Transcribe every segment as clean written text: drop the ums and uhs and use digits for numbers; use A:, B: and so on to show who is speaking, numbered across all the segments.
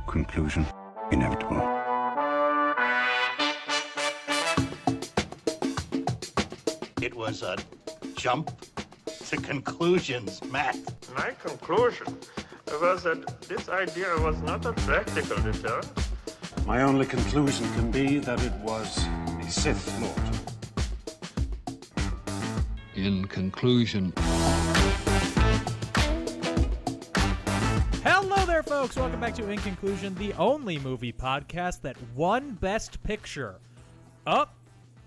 A: Conclusion inevitable.
B: It was a jump to conclusions, Matt.
C: My conclusion was that this idea was not a practical deterrent.
D: My only conclusion can be that it was a Sith Lord.
E: In conclusion.
F: Hello there, folks. Welcome back to In Conclusion, the only movie podcast that won Best Picture. Oh,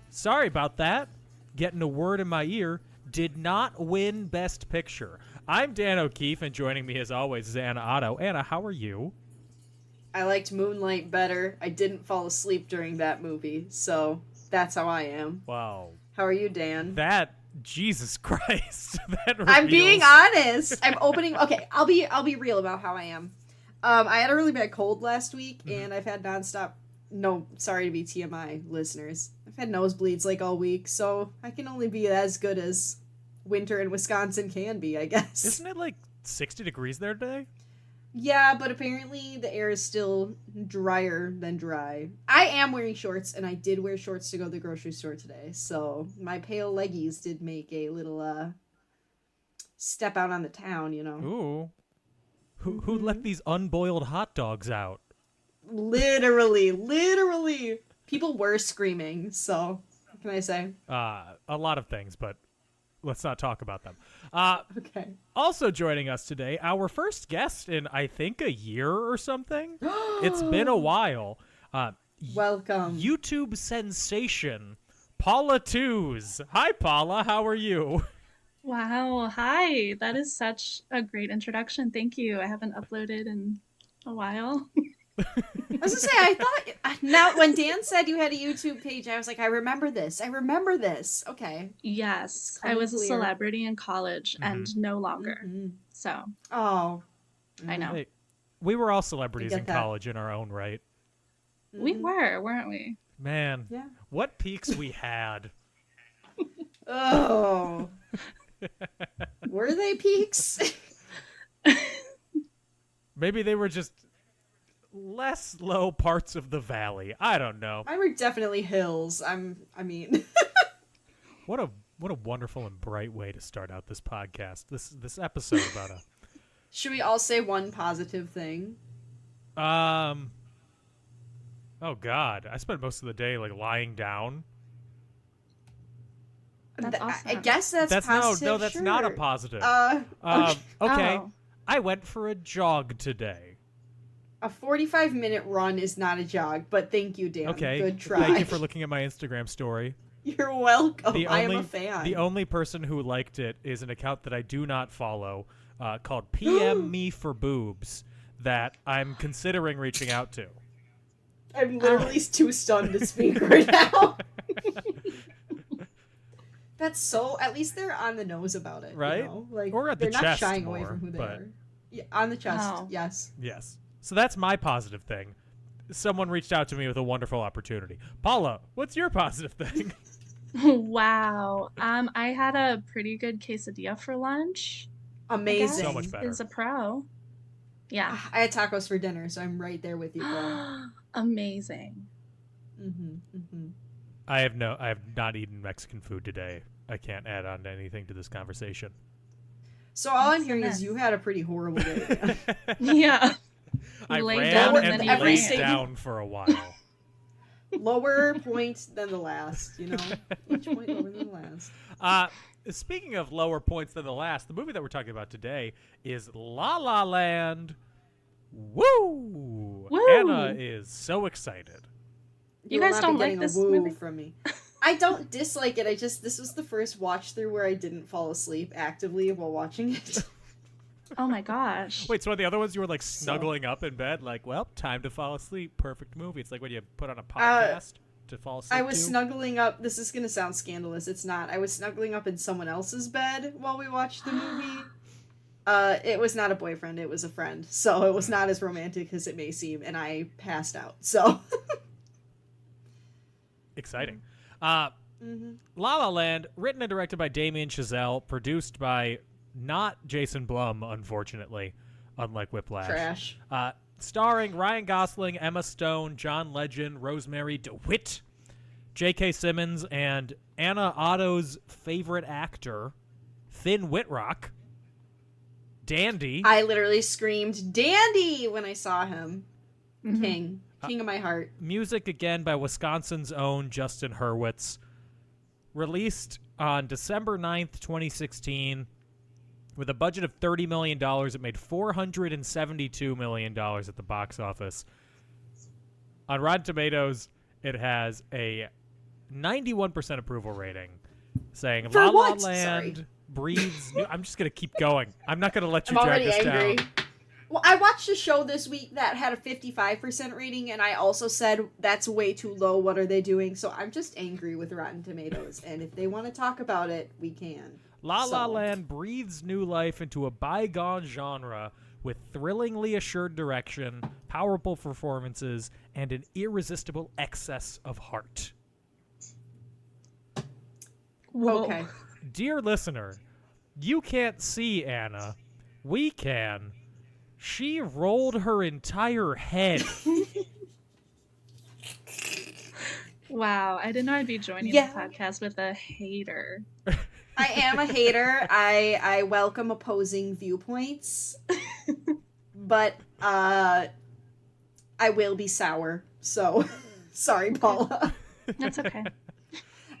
F: sorry about that. Getting a word in my ear. Did not win Best Picture. I'm Dan O'Keefe, and joining me as always is Anna Otto. Anna, how are you?
G: I liked Moonlight better. I didn't fall asleep during that movie, so that's how I am.
F: Wow.
G: How are you, Dan?
F: Jesus Christ.
G: I'm being honest. I'm opening. Okay, I'll be real about how I am. I had a really bad cold last week, and I've had nonstop. No, sorry to be TMI listeners. I've had nosebleeds like all week, so I can only be as good as winter in Wisconsin can be, I guess.
F: Isn't it like 60 degrees there today?
G: Yeah, but apparently the air is still drier than dry. I am wearing shorts, and I did wear shorts to go to the grocery store today, so my pale leggies did make a little step out on the town, you know.
F: Ooh. Who let these unboiled hot dogs out?
G: Literally. People were screaming, so what can I say?
F: A lot of things, but let's not talk about them.
G: Okay.
F: Also joining us today, our first guest in, I think, a year or something. It's been a while.
G: Welcome.
F: YouTube sensation, Paula Tews. Hi, Paula. How are you?
H: Wow. Hi. That is such a great introduction. Thank you. I haven't uploaded in a while.
G: I was gonna say, I thought, now when Dan said you had a YouTube page, I was like, I remember this. Okay.
H: Yes. I was a celebrity in college and no longer. So.
G: Oh.
H: I know.
F: Hey, we were all celebrities in
G: that.
F: college in our own right.
H: We were, weren't we?
F: Man,
G: Yeah.
F: what peaks we had.
G: Oh. Were they peaks?
F: Maybe they were just less low parts of the valley. I don't know.
G: Mine were definitely hills. I mean.
F: What a wonderful and bright way to start out this podcast. This episode about a.
G: Should we all say one positive thing?
F: Oh God, I spent most of the day like lying down.
H: That's awesome.
G: I guess that's positive.
F: No, that's
G: sure.
F: not a positive.
G: Okay.
F: Okay.
H: Oh.
F: I went for a jog today.
G: A 45-minute run is not a jog, but thank you, Dan.
F: Okay.
G: Good try.
F: Thank you for looking at my Instagram story.
G: You're welcome. I am
F: only,
G: a fan.
F: The only person who liked it is an account that I do not follow called PM Me for Boobs that I'm considering reaching out to.
G: I'm literally too stunned to speak right now. That's so. At least they're on the nose about it,
F: right?
G: You know? Like,
F: or at the
G: they're
F: chest
G: not shying
F: more,
G: away from who they
F: but...
G: are. Yeah, on the chest.
H: Oh.
G: Yes.
F: Yes. So that's my positive thing. Someone reached out to me with a wonderful opportunity. Paula, what's your positive thing?
H: Wow. I had a pretty good quesadilla for lunch.
G: Amazing.
F: So much better.
H: Is a pro. Yeah.
G: I had tacos for dinner, so I'm right there with you, bro.
H: Amazing.
F: I have not eaten Mexican food today. I can't add on to anything to this conversation.
G: So all I'm hearing is you had a pretty horrible day.
H: Yeah.
F: I
H: Lay
F: ran
H: down
F: and
H: and then
F: laid
H: you ran.
F: down for a while.
G: Lower point than the last, you know? Each point lower than the last.
F: Speaking of lower points than the last, the movie that we're talking about today is La La Land. Woo!
H: Woo!
F: Anna is so excited.
H: You
G: will
H: guys
G: not be
H: don't like
G: getting
H: this
G: a woo
H: movie?
G: from me. I don't dislike it. This was the first watch through where I didn't fall asleep actively while watching it.
H: Oh my gosh.
F: Wait, so the other ones you were like snuggling up in bed, like, well, time to fall asleep. Perfect movie. It's like when you put on a podcast to fall asleep.
G: I was
F: to.
G: snuggling up. This is gonna sound scandalous. It's not. I was snuggling up in someone else's bed while we watched the movie. It was not a boyfriend. It was a friend. So it was not as romantic as it may seem, and I passed out. So
F: Exciting. La La Land, written and directed by Damien Chazelle, produced by not Jason Blum, unfortunately, unlike Whiplash.
G: trash.
F: Starring Ryan Gosling, Emma Stone, John Legend, Rosemary DeWitt, J.K. Simmons, and Anna Otto's favorite actor, Finn Wittrock. Dandy.
G: I literally screamed Dandy when I saw him. King of my heart.
F: Music again by Wisconsin's own Justin Hurwitz. Released on December 9th, 2016. With a budget of $30 million, it made $472 million at the box office. On Rotten Tomatoes, it has a 91% approval rating, saying
G: For
F: La La
G: what?
F: Land
G: Sorry.
F: breathes new... I'm just going to keep going. I'm not going to let you
G: I'm
F: drag
G: already
F: this
G: angry.
F: down.
G: Well, I watched a show this week that had a 55% rating, and I also said, that's way too low, what are they doing? So I'm just angry with Rotten Tomatoes, and if they want to talk about it, we can.
F: La La Land breathes new life into a bygone genre with thrillingly assured direction, powerful performances, and an irresistible excess of heart.
H: Whoa.
G: Okay.
F: Dear listener, you can't see Anna. We can. She rolled her entire head.
H: Wow, I didn't know I'd be joining
G: Yeah.
H: the podcast with a hater.
G: I am a hater. I welcome opposing viewpoints. But I will be sour. So sorry, Paula.
H: That's okay.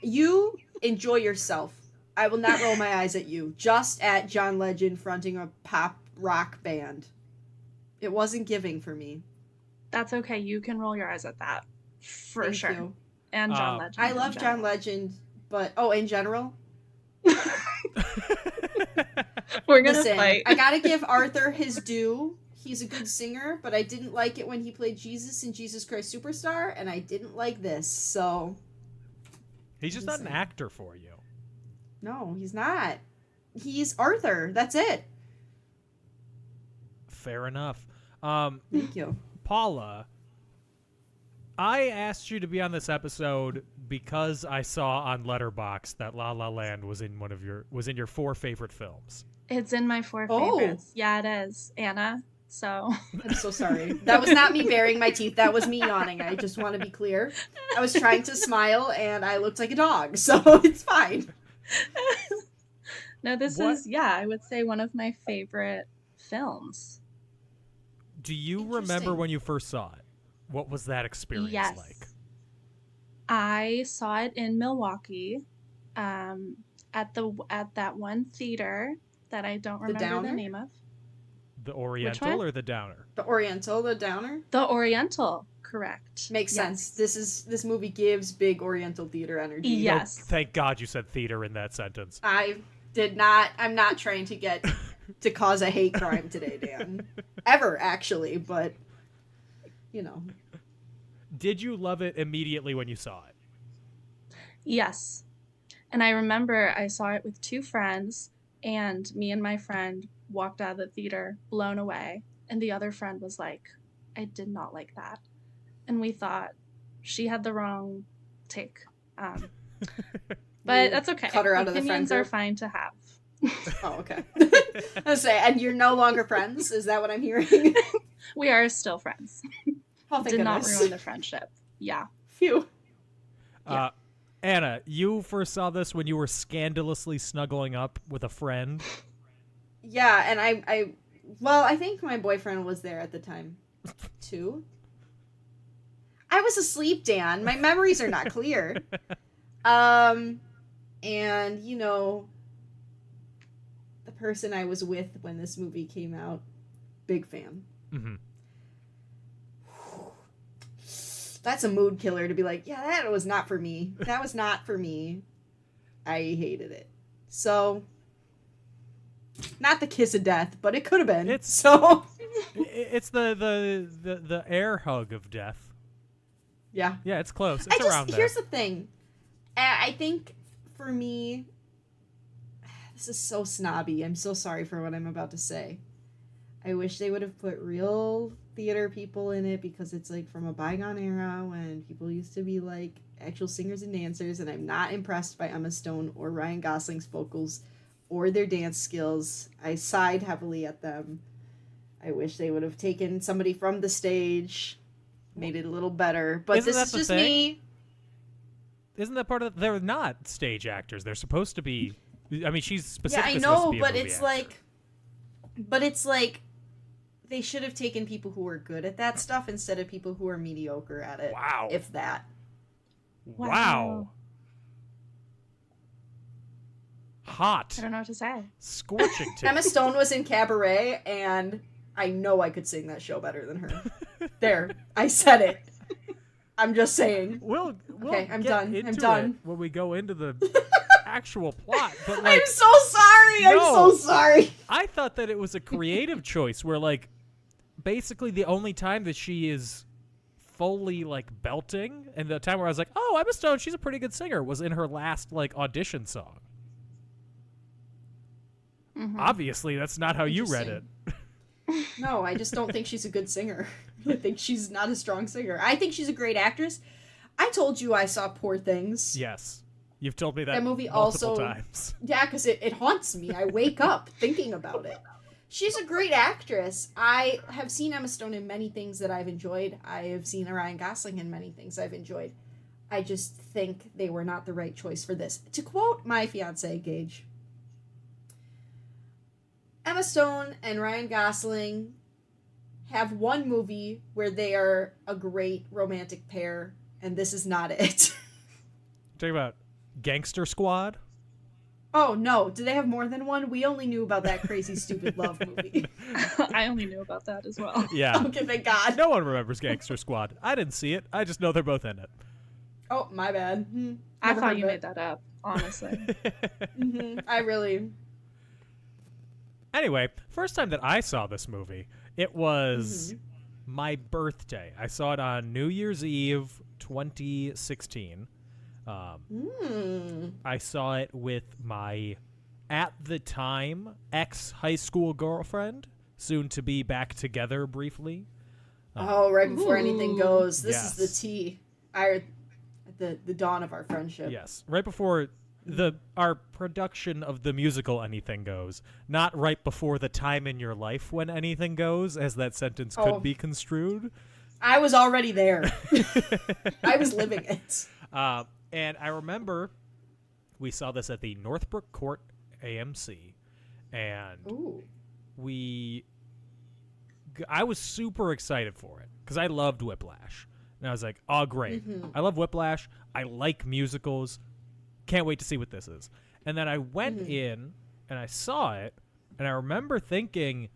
G: You enjoy yourself. I will not roll my eyes at you. Just at John Legend fronting a pop rock band. It wasn't giving for me.
H: That's okay. You can roll your eyes at that. For
G: Thank
H: sure.
G: you.
H: And John Legend.
G: I
H: in
G: love
H: general.
G: John Legend, but in general.
H: We're gonna
G: Listen,
H: fight.
G: I gotta give Arthur his due. He's a good singer, but I didn't like it when he played Jesus in Jesus Christ Superstar, and I didn't like this, so...
F: He's just not an actor for you.
G: No, he's not. He's Arthur. That's it.
F: Fair enough.
G: Thank you.
F: Paula, I asked you to be on this episode because I saw on Letterboxd that La La Land was in your 4 favorite films.
H: It's in my 4
G: Oh.
H: favorites. Yeah, it is. Anna. So
G: I'm so sorry. That was not me baring my teeth. That was me yawning. I just want to be clear. I was trying to smile, and I looked like a dog, so it's fine.
H: no, this
F: What?
H: is I would say one of my favorite films.
F: Do you remember
G: Interesting.
F: when you first saw it? What was that experience
H: Yes.
F: like?
H: I saw it in Milwaukee, at that one theater that I don't remember the
G: Downer?
H: name of.
F: The Oriental
H: one?
F: or the Downer?
G: The Oriental, the Downer?
H: The Oriental, correct.
G: Makes
H: Yes.
G: sense. This movie gives big Oriental theater energy.
H: Yes.
F: Thank God you said theater in that sentence.
G: I'm not trying to to cause a hate crime today, Dan. Ever, actually, but, you know.
F: Did you love it immediately when you saw it?
H: Yes. And I remember I saw it with 2 friends, and me and my friend walked out of the theater blown away. And the other friend was like, I did not like that. And we thought she had the wrong take. But that's okay.
G: Cut her out of the friend
H: Opinions are
G: group?
H: fine to have.
G: Oh, okay. I was say, and you're no longer friends? Is that what I'm hearing?
H: We are still friends.
G: Oh, thank
H: Did not
G: goodness.
H: ruin the friendship. Yeah.
G: Phew.
F: Anna, you first saw this when you were scandalously snuggling up with a friend.
G: Yeah, and I think my boyfriend was there at the time, too. I was asleep, Dan. My memories are not clear. And, you know, the person I was with when this movie came out, big fan.
F: Mm-hmm.
G: That's a mood killer to be like, yeah, that was not for me. That was not for me. I hated it. So, not the kiss of death, but it could have been.
F: It's the air hug of death.
G: Yeah.
F: Yeah, it's close. It's around there.
G: Here's the thing. I think for me, this is so snobby. I'm so sorry for what I'm about to say. I wish they would have put real theater people in it because it's like from a bygone era when people used to be like actual singers and dancers, and I'm not impressed by Emma Stone or Ryan Gosling's vocals or their dance skills. I sighed heavily at them. I wish they would have taken somebody from the stage, made it a little better. But
F: Isn't
G: this
F: that
G: is
F: the
G: just
F: thing?
G: me.
F: Isn't that part of? They're not stage actors. They're supposed to be. I mean, she's
G: Yeah,
F: specifically
G: I
F: supposed to
G: know,
F: be a
G: but
F: movie
G: it's
F: actor.
G: like, they should have taken people who are good at that stuff instead of people who are mediocre at it.
F: Wow.
G: If that.
F: Wow. Hot.
H: I don't know what to say.
F: Scorching
G: Emma
F: take.
G: Stone was in Cabaret, and I know I could sing that show better than her. There, I said it. I'm just saying.
F: We'll
G: Okay, I'm
F: get
G: done. I'm
F: into
G: done.
F: it when we go into the actual plot. But like,
G: I'm so sorry. I'm
F: No.
G: so sorry.
F: I thought that it was a creative choice where like basically the only time that she is fully like belting and the time where I was like, oh, Emma Stone, she's a pretty good singer, was in her last like audition song. Obviously, that's not how you read it.
G: No, I just don't think she's a good singer. I think she's not a strong singer. I think she's a great actress. I told you I saw Poor Things.
F: Yes. You've told me that,
G: That movie
F: multiple
G: also-
F: times.
G: Yeah, because it haunts me. I wake up thinking about it. She's a great actress. I have seen Emma Stone in many things that I've enjoyed. I have seen Ryan Gosling in many things I've enjoyed. I just think they were not the right choice for this. To quote my fiance, Gage, Emma Stone and Ryan Gosling have one movie where they are a great romantic pair, and this is not it.
F: Talking about Gangster Squad.
G: Oh, no. Do they have more than one? We only knew about that crazy, stupid love movie.
H: I only knew about that as well.
F: Yeah.
G: Okay, thank God.
F: No one remembers Gangster Squad. I didn't see it. I just know they're both in it.
G: Oh, my bad.
H: I
G: Never
H: thought
G: heard
H: you
G: of
H: made
G: it.
H: that up, honestly.
G: I really...
F: Anyway, first time that I saw this movie, it was my birthday. I saw it on New Year's Eve 2016. I saw it with my, at the time, ex-high school girlfriend, soon to be back together briefly.
G: Oh, right before anything goes. This
F: Yes.
G: is the tea. The dawn of our friendship.
F: Yes, right before our production of the musical Anything Goes, not right before the time in your life when anything goes, as that sentence could be construed.
G: I was already there. I was living it.
F: And I remember we saw this at the Northbrook Court AMC, and
G: Ooh.
F: I was super excited for it because I loved Whiplash. And I was like, oh, great. I love Whiplash. I like musicals. Can't wait to see what this is. And then I went in and I saw it, and I remember thinking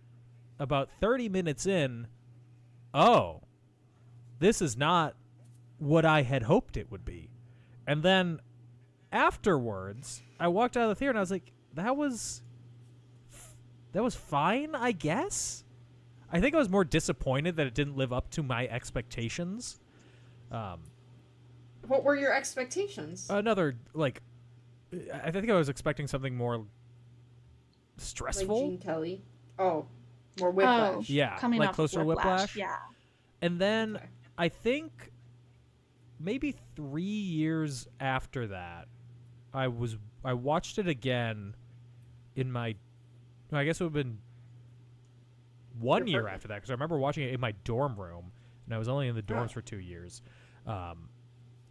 F: about 30 minutes in, oh, this is not what I had hoped it would be. And then afterwards, I walked out of the theater and I was like, that was fine, I guess? I think I was more disappointed that it didn't live up to my expectations.
G: What were your expectations?
F: Another, like, I think I was expecting something more
G: Like
F: stressful.
G: Gene Kelly? Oh, more Whiplash.
F: Yeah,
H: Coming
F: like
H: off
F: closer to Whiplash.
H: Yeah.
F: And then
G: Okay.
F: I think maybe 3 years after that, I watched it again in my, I guess it would have been 1 year after that, because I remember watching it in my dorm room, and I was only in the dorms for 2 years.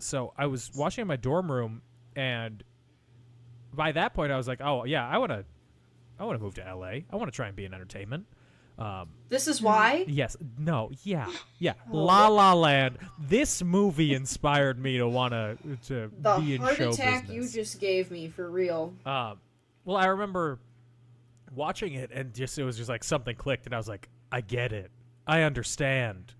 F: So I was watching it in my dorm room, and by that point I was like, oh yeah, I want to move to LA. I want to try and be in entertainment.
G: This is why?
F: Yes. No. Yeah. La La Land. This movie inspired me to want to
G: The
F: be in
G: heart
F: show
G: attack
F: business.
G: you just gave me, for real.
F: Well, I remember watching it, and it was just like something clicked, and I was like, I get it. I understand.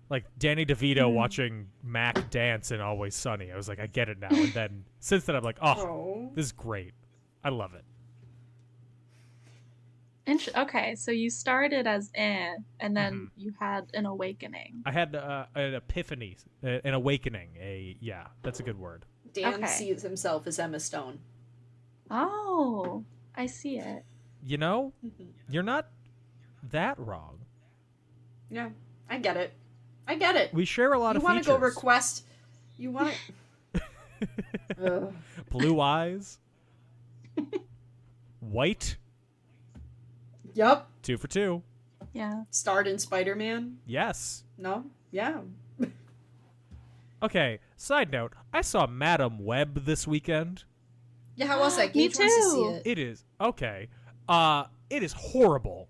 F: Like Danny DeVito watching Mac dance in Always Sunny. I was like, I get it now. And then since then, I'm like,
G: Oh.
F: this is great. I love it.
H: Okay, so you started as and then you had an awakening.
F: I had an epiphany, an awakening. That's a good word.
G: Dan
H: Okay.
G: sees himself as Emma Stone.
H: Oh, I see it.
F: You know, you're not that wrong.
G: Yeah, I get it. I get it.
F: We share a lot
G: You
F: of
G: want
F: features.
G: to go request... You want to...
F: Blue eyes. White.
G: Yup.
F: 2 for 2.
H: Yeah.
G: Starred in Spider-Man?
F: Yes.
G: No? Yeah.
F: Okay, side note, I saw Madam Web this weekend.
G: Yeah, how was that?
H: Me
G: Gage wants to see
H: too.
G: it.
F: It is, okay. It is horrible.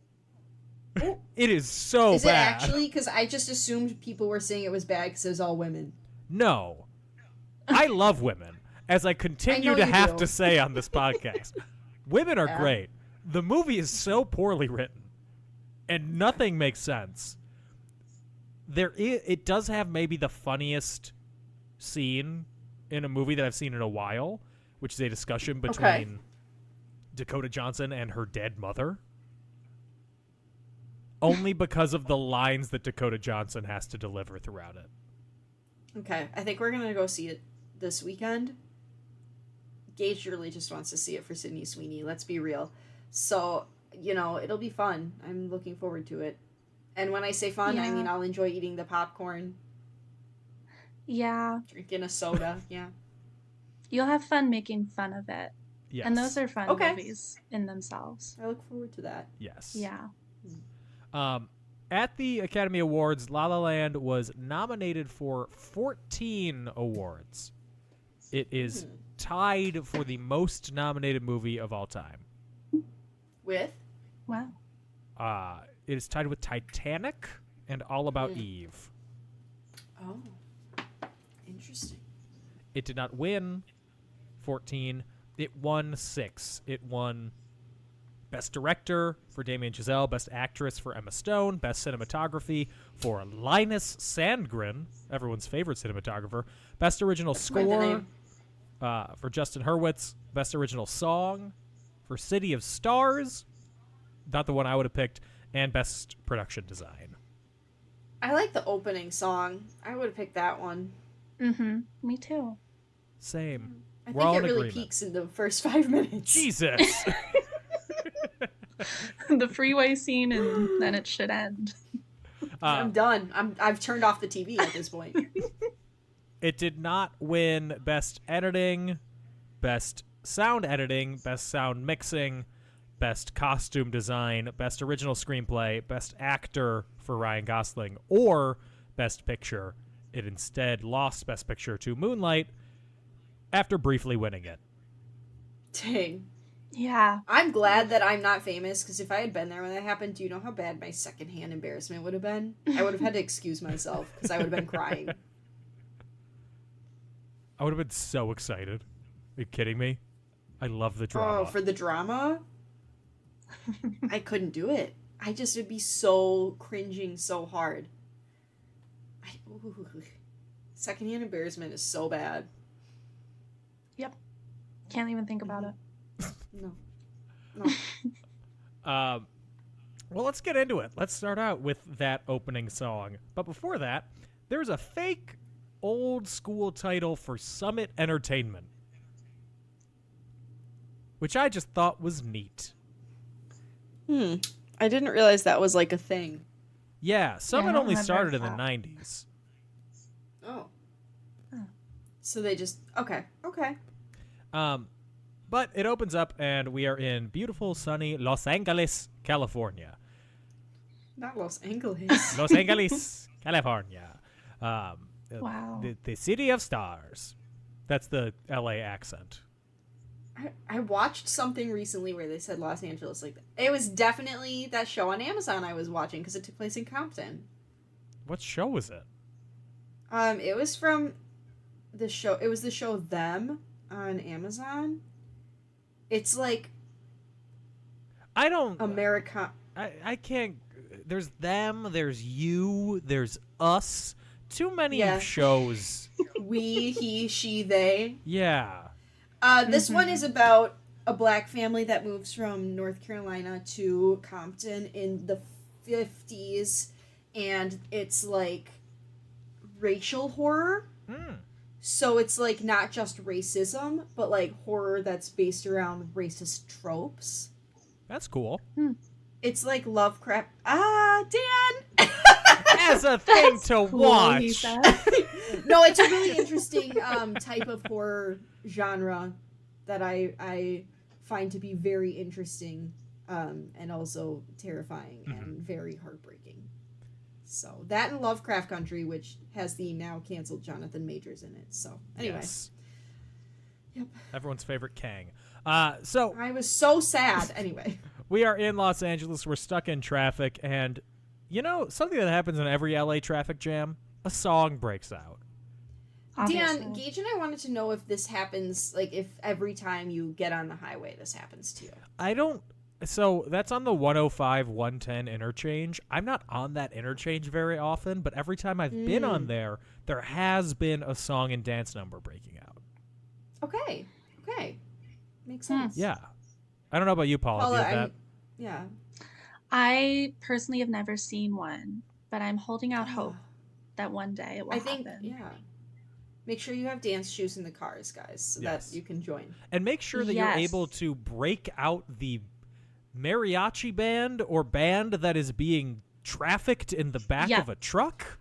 F: It is so
G: Is it
F: bad.
G: actually? Because I just assumed people were saying it was bad because it was all women.
F: No. I love women, as I continue
G: I know
F: to
G: you
F: have
G: do.
F: to say on this podcast. Women are
G: Yeah.
F: great. The movie is so poorly written, and nothing makes sense. It does have maybe the funniest scene in a movie that I've seen in a while, which is a discussion between Dakota Johnson and her dead mother. Only because of the lines that Dakota Johnson has to deliver throughout it.
G: Okay, I think we're going to go see it this weekend. Gage really just wants to see it for Sydney Sweeney. Let's be real. So, it'll be fun. I'm looking forward to it. And when I say fun, I
H: Yeah.
G: mean I'll enjoy eating the popcorn,
H: Yeah.
G: drinking a soda. Yeah.
H: You'll have fun making fun of it.
F: Yes.
H: And those are fun
G: Okay.
H: movies in themselves.
G: I look forward to that.
F: Yes.
H: Yeah.
F: At the Academy Awards, La La Land was nominated for 14 awards. It is tied for the most nominated movie of all time.
G: With?
H: Wow.
F: It is tied with Titanic and All About Eve.
G: Oh. Interesting.
F: It did not win 14. It won 6. It won Best Director for Damien Chazelle, Best Actress for Emma Stone, Best Cinematography for Linus Sandgren, everyone's favorite cinematographer, Best Original
G: the
F: Score
G: name.
F: For Justin Hurwitz, Best Original Song for City of Stars, not the one I would have picked, and Best Production Design.
G: I like the opening song. I would have picked that one.
H: Mm-hmm. Me too.
F: Same.
G: I
F: We're all
G: think it
F: in
G: really
F: agreement.
G: peaks in the first 5 minutes.
F: Jesus.
H: The freeway scene, and then it should end.
G: I'm done. I've turned off the TV at this point.
F: It did not win Best Editing, Best Sound Editing, Best Sound Mixing, Best Costume Design, Best Original Screenplay, Best Actor for Ryan Gosling, or Best Picture. It instead lost Best Picture to Moonlight after briefly winning it.
G: Dang.
H: Yeah.
G: I'm glad that I'm not famous, because if I had been there when that happened, do you know how bad my secondhand embarrassment would have been? I would have had to excuse myself, because I would have been crying.
F: I would have been so excited. Are you kidding me? I love the drama.
G: Oh, for the drama? I couldn't do it. I just would be so cringing so hard. Secondhand embarrassment is so bad.
H: Yep. Can't even think about it.
G: No.
F: Well, let's get into it. Let's start out with that opening song. But before that, there's a fake old school title for Summit Entertainment, which I just thought was neat.
G: I didn't realize that was like a thing.
F: Yeah, Summit
H: don't
F: only
H: remember
F: started in the
H: that.
F: 90s.
G: Oh. So they just... Okay.
F: But it opens up, and we are in beautiful, sunny Los Angeles, California.
G: Not Los Angeles.
F: Los Angeles, California.
H: Wow.
F: The city of stars. That's the LA accent.
G: I watched something recently where they said Los Angeles like that. It was definitely that show on Amazon I was watching because it took place in Compton.
F: What show was it?
G: It was from the show. It was the show Them on Amazon. It's like
F: I don't...
G: America.
F: I can't... There's them, there's you, there's us. Too many
G: Yeah.
F: shows.
G: We, he, she, they.
F: Yeah.
G: This one is about a black family that moves from North Carolina to Compton in the 50s, and it's like racial horror. So it's like not just racism, but like horror that's based around racist tropes.
F: That's cool.
G: It's like Lovecraft. Dan!
F: As a thing to
H: Cool, he
F: watch.
H: said.
G: No, it's a really interesting type of horror genre that I find to be very interesting. and also terrifying and very heartbreaking. So that and Lovecraft Country, which has the now canceled Jonathan Majors in it. So anyway,
F: Yes.
G: Yep.
F: Everyone's favorite Kang. So
G: I was so sad. Anyway,
F: we are in Los Angeles. We're stuck in traffic, and you know something that happens in every LA traffic jam: a song breaks out.
H: Obviously.
G: Dan, Gage and I wanted to know if this happens, like if every time you get on the highway, this happens to you.
F: I don't. So that's on the 105 110 interchange. I'm not on that interchange very often, but every time I've been on there has been a song and dance number breaking out.
G: Okay. Makes sense.
F: Yeah. I don't know about you, Paula. Do
G: Paula,
F: you have that?
G: Yeah.
H: I personally have never seen one, but I'm holding out hope that one day it will
G: I think,
H: happen.
G: yeah. Make sure you have dance shoes in the cars, guys, so
F: Yes.
G: that you can join.
F: And make sure that you're
H: Yes.
F: able to break out the mariachi band or band that is being trafficked in the back
H: Yeah.
F: of a truck.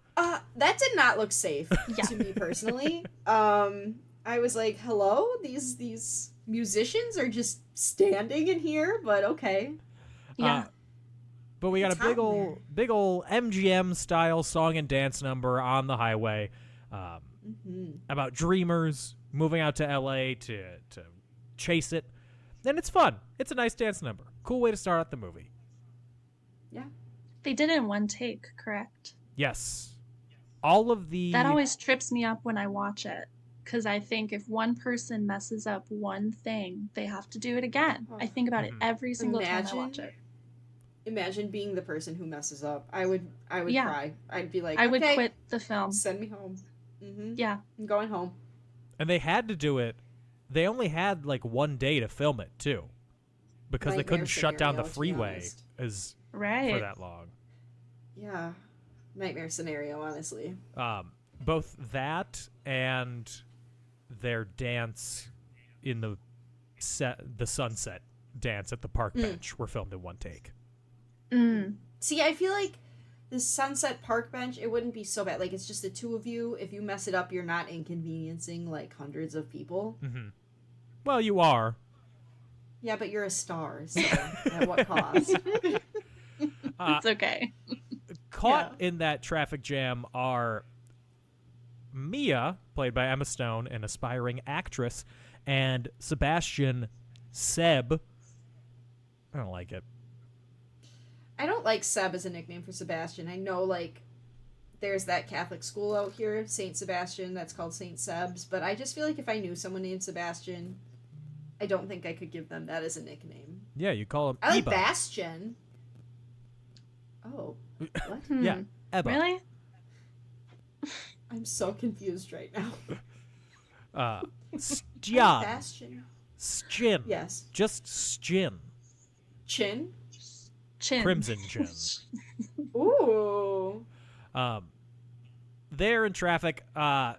G: That did not look safe
H: Yeah.
G: to me personally. I was like, hello? These musicians are just standing in here, but okay.
H: Yeah.
F: But we got
G: It's
F: a big
G: hot in
F: ol' big ol' MGM style song and dance number on the highway about dreamers moving out to LA to chase it. And it's fun. It's a nice dance number. Cool way to start out the movie.
G: Yeah.
H: They did it in one take, correct?
F: Yes. All of the
H: That always trips me up when I watch it. Because I think if one person messes up one thing, they have to do it again. I think about it every single time I watch it.
G: Imagine being the person who messes up. I would
H: Yeah.
G: cry. I'd be like,
H: I would
G: okay,
H: quit the film.
G: send me home.
H: Yeah.
G: I'm going home.
F: And they had to do it. They only had like one day to film it too, because they
G: Nightmare
F: couldn't shut down the
G: scenario, to be
F: freeway
G: honest.
F: as
H: Right.
F: for that long.
G: Yeah. Nightmare scenario, honestly.
F: Both that and their dance in the sunset dance at the park bench were filmed in one take.
G: See, I feel like the Sunset Park bench, it wouldn't be so bad. Like, it's just the two of you. If you mess it up, you're not inconveniencing, like, hundreds of people.
F: Well, you are.
G: Yeah, but you're a star, so at what cost?
H: It's okay.
F: Caught in that traffic jam are Mia, played by Emma Stone, an aspiring actress, and Sebastian Seb. I don't like it.
G: I don't like Seb as a nickname for Sebastian. I know, like, there's that Catholic school out here, St. Sebastian, that's called St. Seb's, but I just feel like if I knew someone named Sebastian, I don't think I could give them that as a nickname.
F: Yeah, you call him
G: I like
F: Eba.
G: Bastion. Oh, what?
F: Yeah, Eba.
H: Really?
G: I'm so confused right now.
F: Stjan.
G: Bastion.
F: Stjin.
G: Yes.
F: Just Stjin.
G: Chin?
H: Chin.
F: Crimson Chin.
G: Ooh.
F: There in traffic,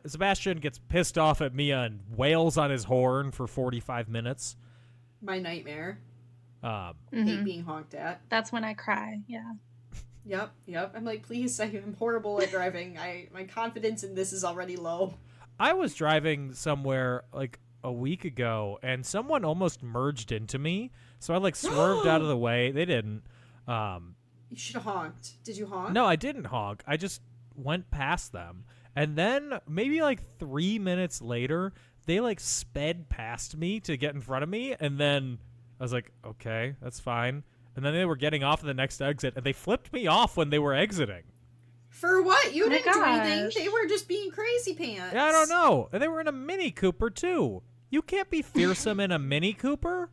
F: Sebastian gets pissed off at Mia and wails on his horn for 45 minutes.
G: My nightmare.
H: Mm-hmm.
G: Hate being honked at.
H: That's when I cry. Yeah.
G: Yep. I'm like, please, I'm horrible at driving. My confidence in this is already low.
F: I was driving somewhere like a week ago, and someone almost merged into me, so I like swerved out of the way. They didn't.
G: You should have honked. Did you honk?
F: No, I didn't honk. I just went past them. And then maybe like 3 minutes later, they like sped past me to get in front of me. And then I was like, okay, that's fine. And then they were getting off at the next exit, and they flipped me off when they were exiting.
G: For what? You
H: Oh my
G: didn't do anything.
H: gosh.
G: They were just being crazy pants.
F: Yeah, I don't know. And they were in a Mini Cooper too. You can't be fearsome in a Mini Cooper.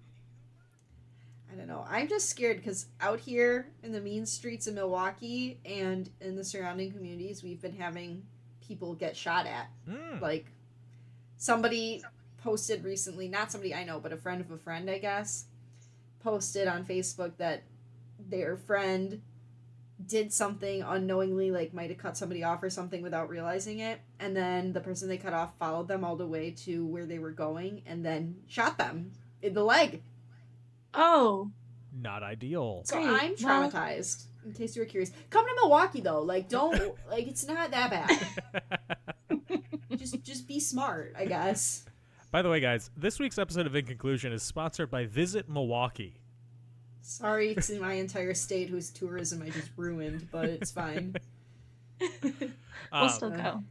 G: I don't know. I'm just scared because out here in the mean streets of Milwaukee and in the surrounding communities, we've been having people get shot at. Like, somebody posted recently, not somebody I know, but a friend of a friend, I guess, posted on Facebook that their friend did something unknowingly, like might have cut somebody off or something without realizing it, and then the person they cut off followed them all the way to where they were going and then shot them in the leg.
H: Oh.
F: Not ideal.
G: So
H: Great.
G: I'm
H: Well-
G: traumatized, in case you were curious. Come to Milwaukee though, like don't like it's not that bad. just be smart, I guess.
F: By the way, guys, this week's episode of In Conclusion is sponsored by Visit Milwaukee.
G: Sorry to my entire state whose tourism I just ruined, but it's fine.
H: We'll still go.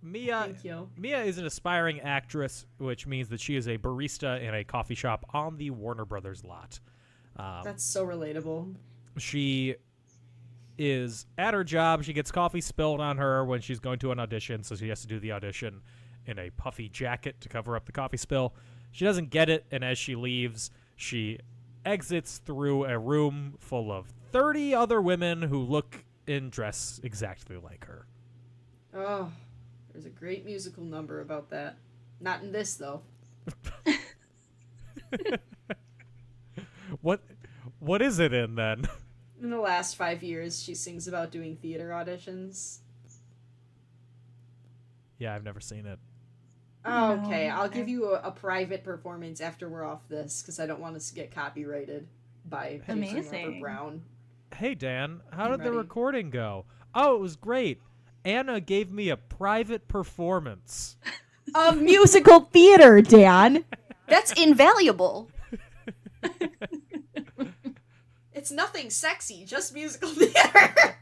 F: Thank
G: you.
F: Mia is an aspiring actress, which means that she is a barista in a coffee shop on the Warner Brothers lot.
G: That's so relatable.
F: She is at her job. She gets coffee spilled on her when she's going to an audition, so she has to do the audition in a puffy jacket to cover up the coffee spill. She doesn't get it, and as she leaves, she exits through a room full of 30 other women who look and dress exactly like her.
G: Oh, there's a great musical number about that. Not in this, though.
F: What is it in, then?
G: In the last 5 years, she sings about doing theater auditions.
F: Yeah, I've never seen it.
G: Oh, okay, I'll give you a private performance after we're off this, because I don't want us to get copyrighted by Jason Robert Brown.
F: Hey, Dan, how did the
G: ready.
F: recording go? Oh, it was great. Anna gave me a private performance.
G: Of musical theater, Dan. That's invaluable. It's nothing sexy, just musical theater.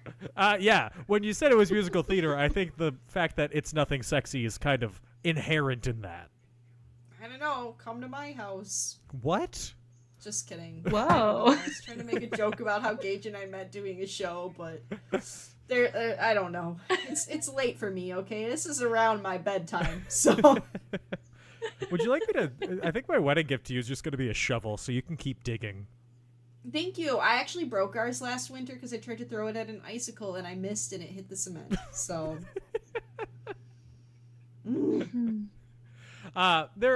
F: Yeah, when you said it was musical theater, I think the fact that it's nothing sexy is kind of inherent in that.
G: I don't know. Come to my house.
F: What?
G: Just kidding.
H: Whoa.
G: I was trying to make a joke about how Gage and I met doing a show, but I don't know. It's late for me, okay? This is around my bedtime, so...
F: Would you like me to... I think my wedding gift to you is just going to be a shovel, so you can keep digging.
G: Thank you. I actually broke ours last winter because I tried to throw it at an icicle and I missed and it hit the cement, so...
F: There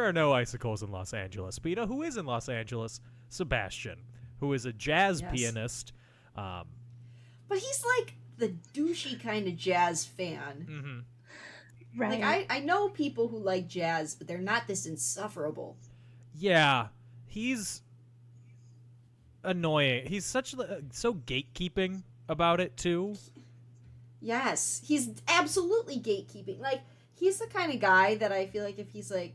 F: are no icicles in Los Angeles, but you know who is in Los Angeles? Sebastian, who is a jazz pianist.
G: But he's like the douchey kind of jazz fan.
F: Mm-hmm.
H: Right.
G: Like, I know people who like jazz, but they're not this insufferable.
F: Yeah, he's annoying. He's so gatekeeping about it, too.
G: Yes, he's absolutely gatekeeping. Like, he's the kind of guy that I feel like if he's like,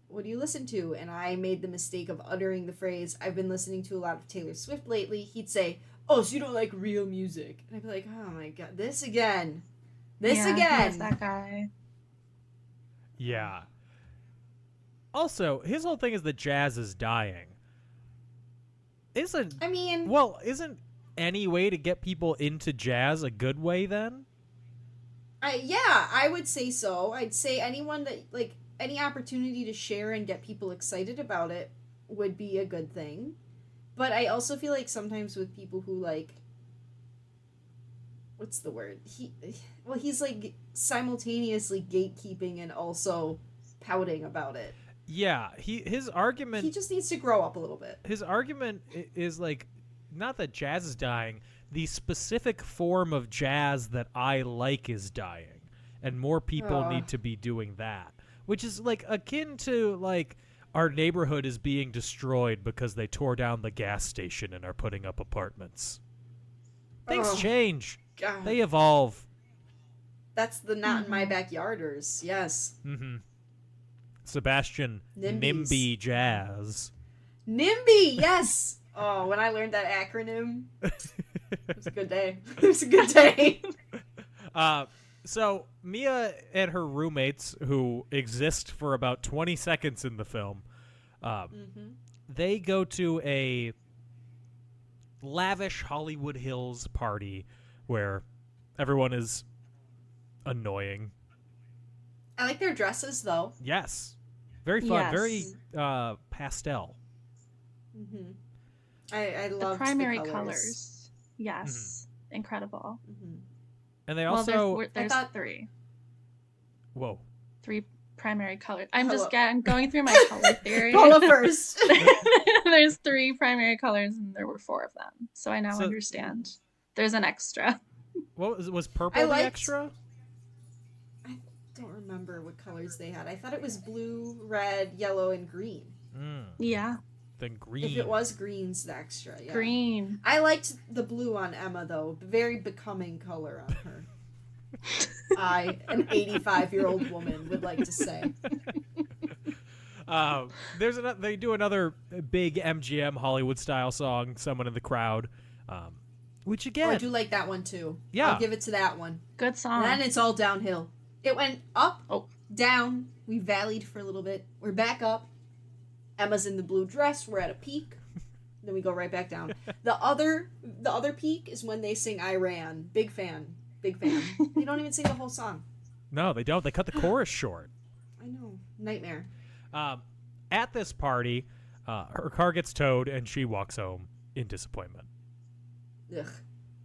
G: what do you listen to? And I made the mistake of uttering the phrase, I've been listening to a lot of Taylor Swift lately. He'd say, oh, so you don't like real music. And I'd be like, oh my God, this again. This again.
H: He's that guy.
F: Yeah. Also, his whole thing is that jazz is dying. Isn't any way to get people into jazz a good way then?
G: Yeah, I would say so. I'd say anyone that, like, any opportunity to share and get people excited about it would be a good thing. But I also feel like sometimes with people who, like, what's the word? He's, like, simultaneously gatekeeping and also pouting about it.
F: Yeah, his argument...
G: He just needs to grow up a little bit.
F: His argument is, like, not that jazz is dying, the specific form of jazz that I like is dying. And more people need to be doing that. Which is, like, akin to, like, our neighborhood is being destroyed because they tore down the gas station and are putting up apartments. Things change.
G: God.
F: They evolve.
G: That's the not in my backyarders. Yes.
F: Mm-hmm. Sebastian
G: NIMBYs.
F: NIMBY Jazz.
G: NIMBY, yes. Oh, when I learned that acronym, it was a good day. It was a good day.
F: So Mia and her roommates, who exist for about 20 seconds in the film, they go to a lavish Hollywood Hills party where everyone is annoying.
G: I like their dresses, though.
F: Yes. Very fun.
H: Yes.
F: Very pastel.
G: Mm-hmm. I love
H: the primary
G: the
H: colors. Yes. Incredible.
G: Mm-hmm.
F: And they also...
H: there's three.
F: Whoa.
H: 3 primary colors. I'm going through my color theory.
G: Paula first.
H: There's 3 primary colors, and there were 4 of them. So I now understand. There's an extra.
F: What was purple the extra?
G: I don't remember what colors they had. I thought it was blue, red, yellow, and green.
H: Yeah.
F: Then green.
G: If it was green's the extra, yeah.
H: Green.
G: I liked the blue on Emma, though. Very becoming color on her. I, an 85-year-old woman, would like to say.
F: They do another big MGM Hollywood style song, "Someone in the Crowd," which again,
G: I do like that one too.
F: Yeah.
G: I'll give it to that one.
H: Good song.
G: And then it's all downhill. It went up, down. We valleyed for a little bit. We're back up. Emma's in the blue dress. We're at a peak. Then we go right back down. The other peak is when they sing "Iran." Big fan. Big fan. They don't even sing the whole song.
F: No, they don't. They cut the chorus short.
G: I know. Nightmare.
F: At this party, her car gets towed and she walks home in disappointment.
G: Ugh.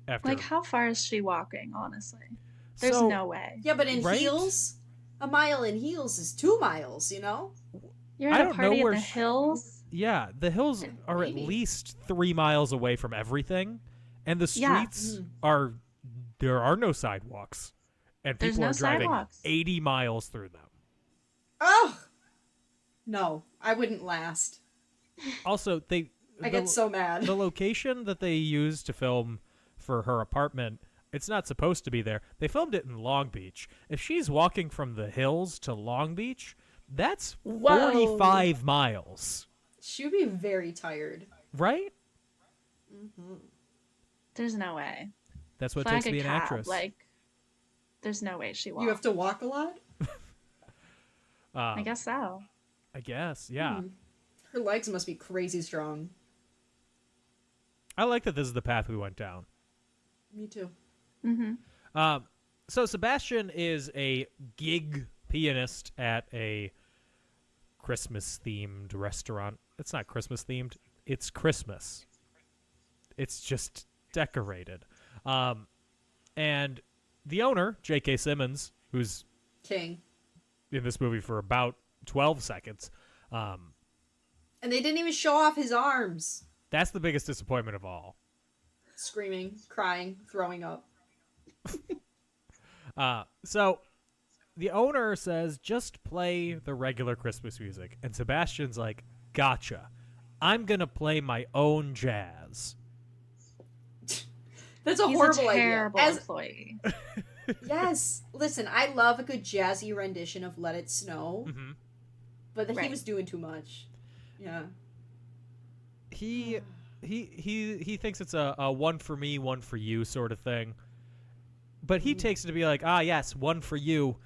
F: After,
H: Like, how far is she walking, honestly? There's no way.
G: Yeah, but in
F: Right?
G: heels, a mile in heels is 2 miles, you know?
H: You're
F: I
H: at a
F: don't know
H: party in
F: where
H: the
F: she-
H: hills?
F: Yeah, the hills are at
G: Maybe.
F: least 3 miles away from everything, and the
H: Yeah.
F: streets there are no sidewalks, and
H: There's
F: people
H: no
F: are driving
H: sidewalks.
F: 80 miles through them.
G: Ugh! No, I wouldn't last.
F: Also,
G: I get so mad.
F: the location that they used to film for her apartment, it's not supposed to be there. They filmed it in Long Beach. If she's walking from the hills to Long Beach, that's
H: Whoa.
F: 45 miles,
G: She would be very tired.
F: right?
H: There's no way.
F: That's what it
H: Flag
F: takes to
H: a
F: be an
H: cab.
F: actress.
H: Like, there's no way she walked.
G: You have to walk a lot?
H: I guess so.
F: I guess, yeah.
G: Her legs must be crazy strong.
F: I like that this is the path we went down.
G: Me too.
F: So Sebastian is a gig pianist at a Christmas-themed restaurant. It's not Christmas-themed. It's Christmas. It's just decorated. And the owner, J.K. Simmons, who's
G: King.
F: in this movie for about 12 seconds,
G: And they didn't even show off his arms.
F: that's the biggest disappointment of all.
G: Screaming, crying, throwing up.
F: So the owner says, just play the regular Christmas music. And Sebastian's like, gotcha. I'm going to play my own jazz.
G: That's a
H: He's
G: horrible
H: a terrible
G: idea.
H: employee.
G: Yes. Listen, I love a good jazzy rendition of Let It Snow. But he
H: Right.
G: was doing too much. Yeah.
F: He thinks it's a one for me, one for you sort of thing. But he takes it to be like, yes, one for you,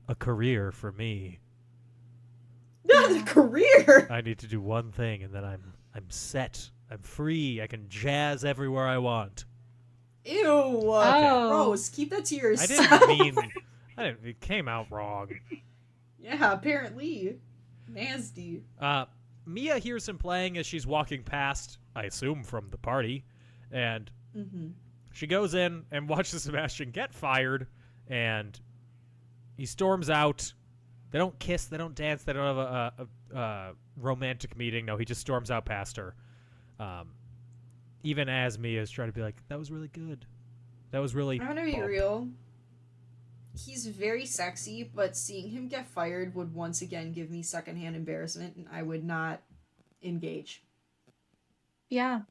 F: a career for me.
G: The career!
F: I need to do one thing and then I'm set. I'm free. I can jazz everywhere I want.
G: Ew.
H: Oh.
G: Gross. Keep that to
F: I
G: yourself.
F: didn't mean it came out wrong.
G: Yeah, apparently. Nasty.
F: Mia hears him playing as she's walking past, I assume from the party, and she goes in and watches Sebastian get fired, and he storms out. They don't kiss, they don't dance, they don't have a romantic meeting. No, he just storms out past her. Even as Mia is trying to be like, that was really good. That was really...
G: I'm gonna be real. He's very sexy, but seeing him get fired would once again give me secondhand embarrassment, and I would not engage.
H: Yeah.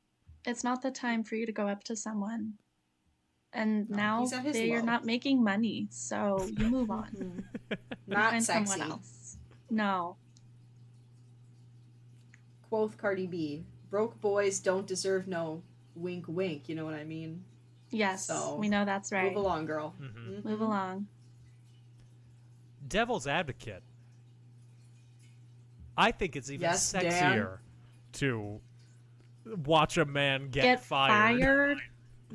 H: It's not the time for you to go up to someone. And
G: No,
H: now
G: he's at his
H: they are
G: low.
H: not making money, so you move on.
G: Not
H: Find
G: sexy.
H: someone else. No.
G: Quoth Cardi B. Broke boys don't deserve no wink wink, you know what I mean?
H: Yes,
G: So,
H: we know that's right.
G: Move along, girl.
H: Move along.
F: Devil's advocate. I think it's even
G: Yes, Dan?
F: sexier to watch a man get
H: fired?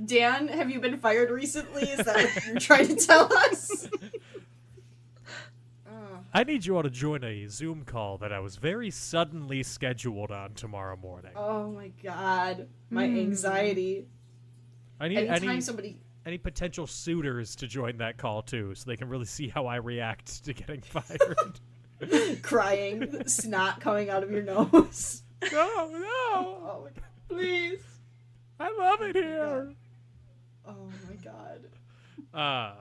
G: Dan, have you been fired recently? Is that what you're trying to tell us?
F: I need you all to join a Zoom call that I was very suddenly scheduled on tomorrow morning.
G: Oh my god. My anxiety.
F: I need
G: Anytime somebody...
F: any potential suitors to join that call too, so they can really see how I react to getting fired.
G: crying, snot coming out of your nose.
F: No,
G: Oh my god. Please.
F: I love it here.
G: Oh my god.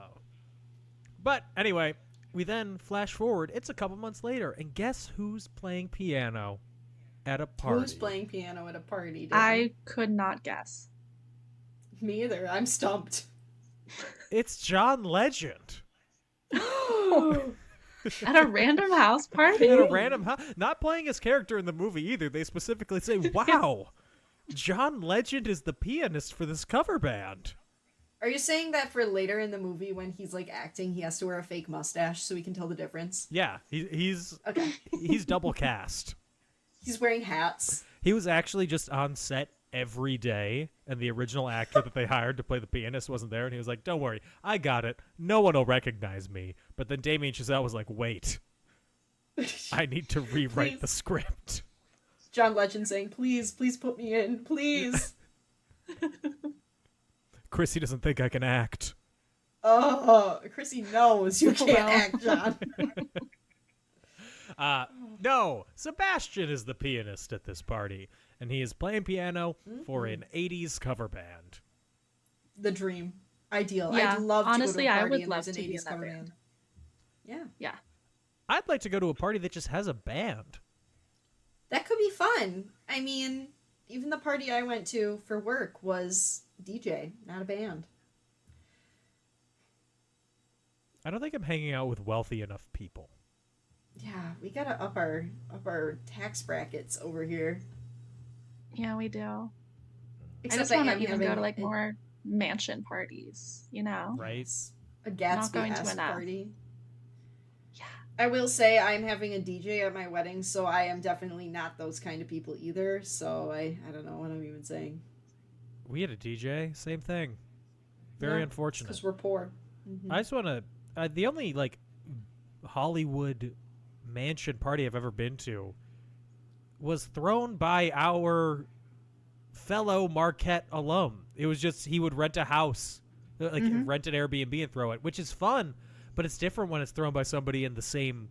F: But anyway, we then flash forward. It's a couple months later, and guess who's playing piano at a party?
G: Who's playing piano at a party? Dan?
H: I could not guess.
G: Me either. I'm stumped.
F: It's John Legend.
H: At a random house party?
F: At a random house. Not playing his character in the movie either. They specifically say, wow, John Legend is the pianist for this cover band.
G: Are you saying that for later in the movie when he's like acting, he has to wear a fake mustache so we can tell the difference?
F: Yeah, he's
G: Okay.
F: he's double cast.
G: He's wearing hats.
F: He was actually just on set every day, and the original actor that they hired to play the pianist wasn't there, and he was like, don't worry, I got it. No one will recognize me. But then Damien Chazelle was like, wait, I need to rewrite
G: Please.
F: the script.
G: John Legend saying, please put me in, please.
F: Chrissy doesn't think I can act.
G: Oh, Chrissy knows you can't
H: Well.
G: act, John.
F: No, Sebastian is the pianist at this party, and he is playing piano for an 80s cover band.
G: The dream. Ideal.
H: Yeah,
G: I'd love
H: honestly,
G: to go to a
H: I
G: party
H: would
G: and
H: love
G: there's
H: to
G: an
H: be
G: 80s
H: in that
G: cover
H: band.
G: band. Yeah.
H: Yeah.
F: I'd like to go to a party that just has a band.
G: That could be fun. I mean, even the party I went to for work was DJ, not a band.
F: I don't think I'm hanging out with wealthy enough people.
G: Yeah, we gotta up our tax brackets over here.
H: Yeah, we do. I
G: Except
H: just want
G: I
H: to
G: am
H: even
G: having
H: go to like more mansion parties, you know?
F: Right?
G: a
H: Not going to
G: Gatsby-esque
H: enough.
G: party.
H: Yeah.
G: I will say I'm having a DJ at my wedding, so I am definitely not those kind of people either. So I don't know what I'm even saying.
F: We had a DJ, same thing. Very unfortunate.
G: Because we're poor. Mhm.
F: I just want to. The only like Hollywood mansion party I've ever been to was thrown by our fellow Marquette alum. It was just he would rent a house, like rent an Airbnb and throw it, which is fun, but it's different when it's thrown by somebody in the same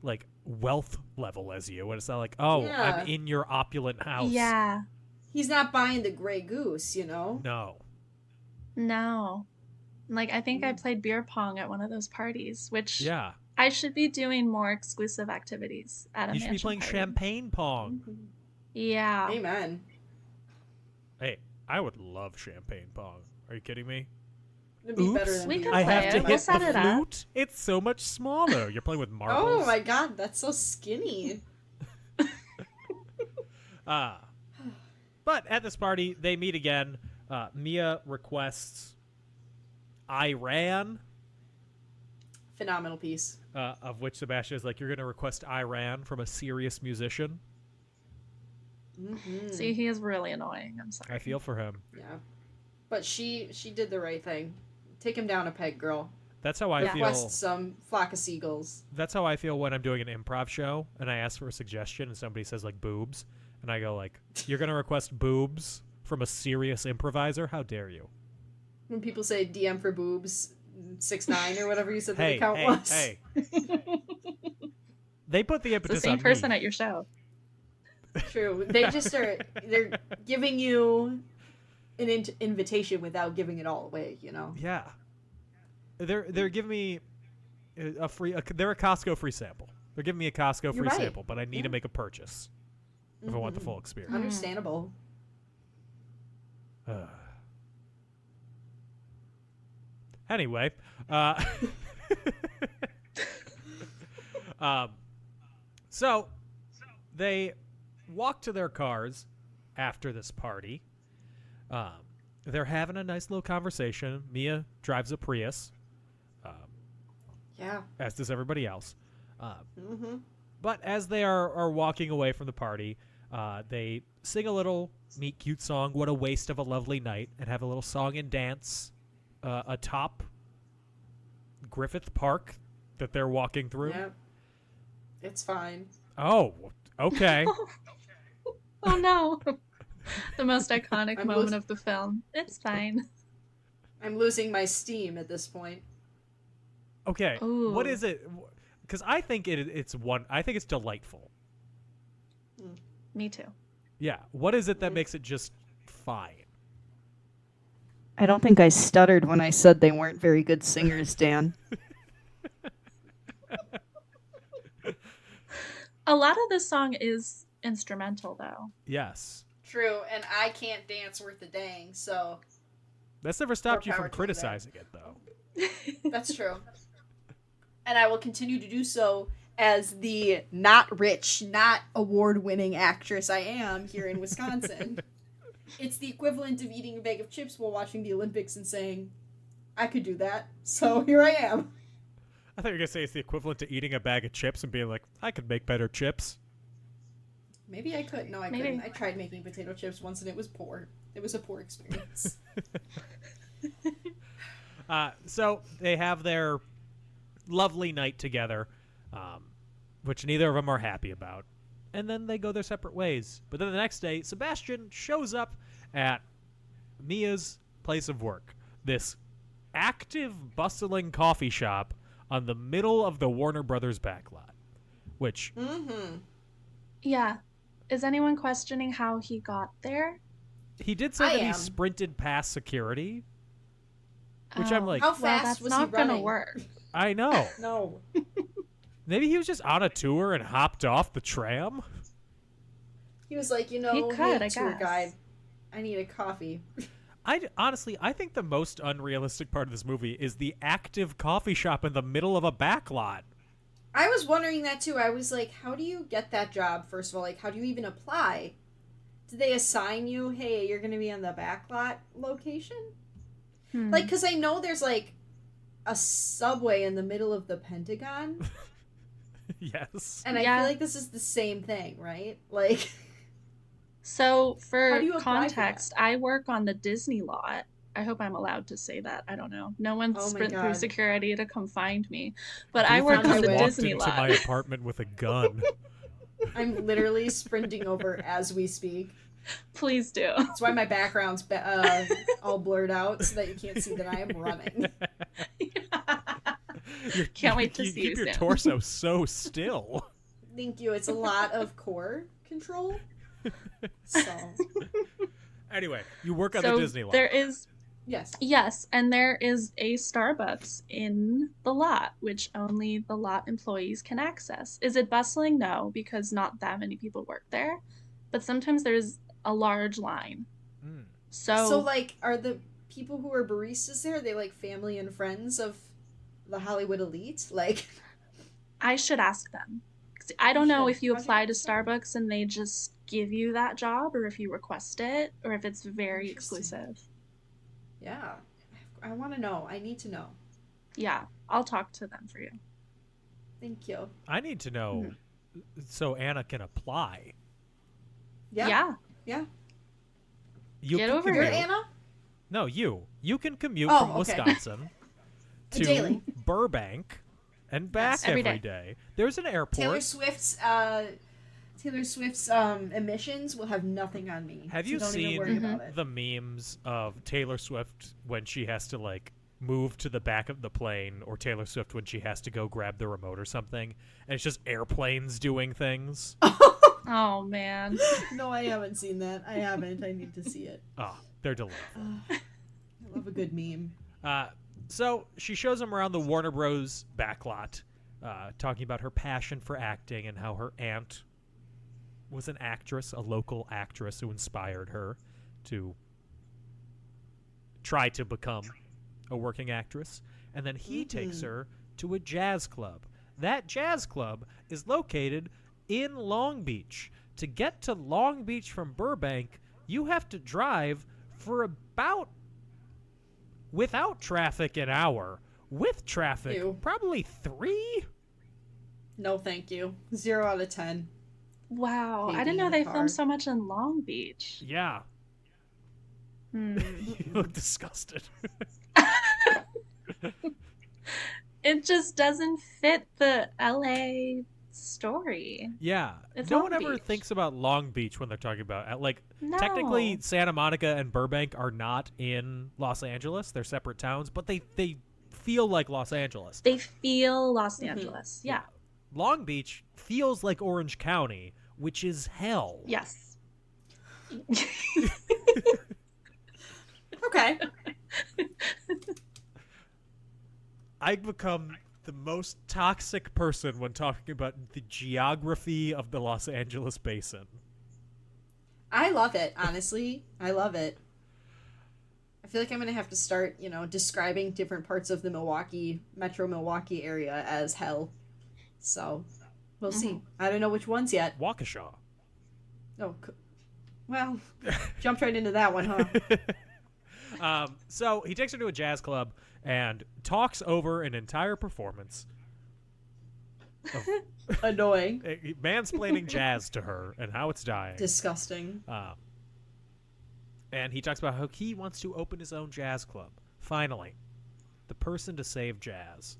F: like wealth level as you. When it's not like, oh,
G: Yeah.
F: I'm in your opulent house.
H: Yeah.
G: He's not buying the Grey Goose, you know?
F: No.
H: No. Like, I think I played beer pong at one of those parties, which
F: Yeah.
H: I should be doing more exclusive activities at a
F: You should be
H: mansion
F: playing
H: party.
F: champagne pong.
H: Yeah.
G: Amen.
F: Hey, I would love champagne pong. Are you kidding me?
G: It'd be better
F: Oops,
G: than
H: We
G: beer.
H: can
F: I
H: play
F: have
H: it.
F: to
H: We'll
F: hit
H: set
F: the
H: it up.
F: flute. It's so much smaller. You're playing with marbles.
G: Oh my god, that's so skinny.
F: But at this party, they meet again. Mia requests Iran,
G: Phenomenal piece.
F: of which Sebastian is like, you're going to request Iran from a serious musician?
G: Mm-hmm.
H: See, he is really annoying. I'm sorry.
F: I feel for him.
G: Yeah. But she did the right thing. Take him down a peg, girl.
F: That's how I
G: Request
F: feel.
G: some flock of seagulls.
F: That's how I feel when I'm doing an improv show and I ask for a suggestion and somebody says like boobs. And I go like, you're going to request boobs from a serious improviser? How dare you?
G: When people say DM for boobs 6'9" or whatever you said the
F: Hey,
G: account
F: hey,
G: was.
F: hey. They put the
H: It's
F: impetus
H: the same
F: on
H: person
F: me.
H: at your show.
G: True. They just they're giving you an invitation without giving it all away, you know?
F: Yeah. They're giving me a free they're a Costco free sample. They're giving me a Costco
G: You're
F: free
G: right.
F: sample, but I need to make a purchase if I want the full experience.
G: Understandable.
F: Anyway, so they walk to their cars after this party. They're having a nice little conversation. Mia drives a Prius,
G: Yeah.
F: as does everybody else. But as they are walking away from the party, they sing a little meet cute song, "What a Waste of a Lovely Night," and have a little song and dance atop Griffith Park that they're walking through.
G: Yeah. It's fine.
F: Oh, okay.
H: Oh no. The most iconic
G: I'm
H: moment
G: losing-
H: of the film. It's fine.
G: I'm losing my steam at this point.
F: Okay.
H: Ooh.
F: What is it? Because I think I think it's delightful.
H: Me too.
F: Yeah. What is it that makes it just fine?
G: I don't think I stuttered when I said they weren't very good singers, Dan.
H: A lot of this song is instrumental though.
F: Yes.
G: True, and I can't dance worth a dang, so
F: That's never stopped you
G: power
F: from
G: to you there.
F: criticizing it, though.
G: that's true. and I will continue to do so as the not rich, not award-winning actress I am here in Wisconsin. It's the equivalent of eating a bag of chips while watching the Olympics and saying, I could do that, so here I am.
F: I thought you were going to say it's the equivalent to eating a bag of chips and being like, I could make better chips.
G: Maybe I could. No, I
H: Maybe.
G: couldn't. I tried making potato chips once and it was poor. It was a poor experience.
F: So they have their lovely night together, which neither of them are happy about. And then they go their separate ways. But then the next day, Sebastian shows up at Mia's place of work. This active, bustling coffee shop on the middle of the Warner Brothers backlot. Which...
H: Yeah. Is anyone questioning how he got there?
F: He did say that he sprinted past security. Which I'm like...
G: How
H: Well,
G: fast
H: that's
G: was
H: not
G: he
H: gonna
G: running?
H: work.
F: I know.
G: No.
F: Maybe he was just on a tour and hopped off the tram?
G: He was like,
H: He
G: hey,
H: could, I
G: tour
H: guess.
G: guide, I need a coffee.
F: Honestly, I think the most unrealistic part of this movie is the active coffee shop in the middle of a backlot.
G: I was wondering that too. I was like, how do you get that job, first of all? Like, how do you even apply? Did they assign you, hey, you're going to be on the backlot location? Like, because I know there's, like, a subway in the middle of the Pentagon.
F: Yes.
G: And I
H: Yeah.
G: feel like this is the same thing, right? Like...
H: So,
G: How
H: for
G: do you apply for
H: context, I work on the Disney lot. I hope I'm allowed to say that. I don't know. No one
G: Oh my
H: sprint through
G: God.
H: security to come find me. But
F: Do
H: I
F: you
H: work
F: think
H: on the
F: I walked
H: Disney
F: into
H: lot.
F: my apartment with a gun.
G: I'm literally sprinting over as we speak.
H: Please do.
G: That's why my background's all blurred out so that you can't see that I am running.
H: Can't wait to see
F: keep
H: you
F: your
H: soon.
F: torso so still.
G: Thank you. It's a lot of core control. So,
F: Anyway, you work on
H: So
F: the Disney lot.
H: there is
G: yes.
H: and there is a Starbucks in the lot, which only the lot employees can access. Is it bustling? No, because not that many people work there. But sometimes there's a large line.
F: Mm.
G: So, like, are the people who are baristas there, are they, like, family and friends of the Hollywood elite? Like...
H: I should ask them. 'Cause I don't know
G: should.
H: if you
G: How'd you
H: apply
G: get
H: to
G: the job?
H: Starbucks and they just give you that job, or if you request it, or if it's very
G: Interesting.
H: exclusive.
G: Yeah. I want to know. I need to know.
H: Yeah, I'll talk to them for you.
G: Thank you.
F: I need to know so Anna can apply.
G: Yeah.
F: You
H: Get
F: can
H: over
G: You're
H: it.
F: commute.
G: Anna?
F: No, you can commute
G: Oh,
F: from
G: okay.
F: Wisconsin to
G: Daily.
F: Burbank and back
H: every
F: every
H: day.
F: day. There's an airport.
G: Taylor Swift's emissions will have nothing on me.
F: Have
G: so
F: you
G: don't even
F: seen
G: worry about it.
F: the memes of Taylor Swift when she has to like move to the back of the plane, or Taylor Swift when she has to go grab the remote or something, and it's just airplanes doing things?
H: Oh, man.
G: No, I haven't seen that. I haven't. I need to see it.
F: Oh, they're delightful.
G: I love a good meme.
F: So she shows him around the Warner Bros. Backlot, talking about her passion for acting and how her aunt was an actress, a local actress who inspired her to try to become a working actress. And then he takes her to a jazz club. That jazz club is located in Long Beach. To get to Long Beach from Burbank, you have to drive for about, without traffic, an hour. With traffic,
G: Ew.
F: probably 3?
G: No, thank you. 0 out of 10.
H: Wow.
G: Hate
H: I didn't
G: being
H: know
G: in a
H: they
G: car.
H: filmed so much in Long Beach.
F: Yeah.
H: Hmm.
F: You look disgusted.
H: It just doesn't fit the LA story.
F: Yeah.
H: It's
F: No
H: Long
F: one ever
H: Beach.
F: thinks about Long Beach when they're talking about, like,
H: No.
F: technically Santa Monica and Burbank are not in Los Angeles. They're separate towns, but they feel like Los Angeles.
H: They feel Los Angeles. Yeah.
F: Long Beach feels like Orange County, which is hell.
H: Yes.
G: Okay.
F: I've become the most toxic person when talking about the geography of the Los Angeles basin.
G: I love it, honestly. I love it. I feel like I'm gonna have to start, describing different parts of the Metro Milwaukee area as hell. So, we'll see. I don't know which ones yet.
F: Waukesha.
G: Oh, well, jumped right into that one, huh?
F: So he takes her to a jazz club and talks over an entire performance.
G: Annoying.
F: Mansplaining jazz to her and how it's dying.
G: Disgusting.
F: And he talks about how he wants to open his own jazz club. Finally, the person to save jazz.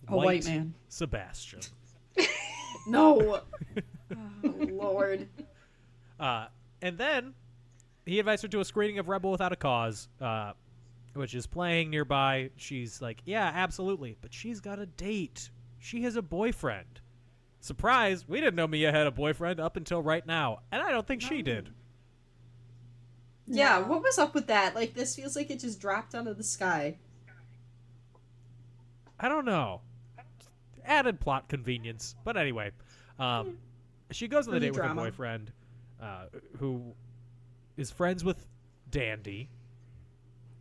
G: A white man.
F: Sebastian.
G: No. Oh, Lord.
F: And then he invites her to a screening of Rebel Without a Cause, which is playing nearby. She's like, yeah, absolutely. But she's got a date. She has a boyfriend. Surprise, we didn't know Mia had a boyfriend up until right now. And I don't think she did.
G: Yeah, what was up with that? Like, this feels like it just dropped out of the sky.
F: I don't know. Added plot convenience. But anyway, she goes on the date with her boyfriend, who is friends with Dandy.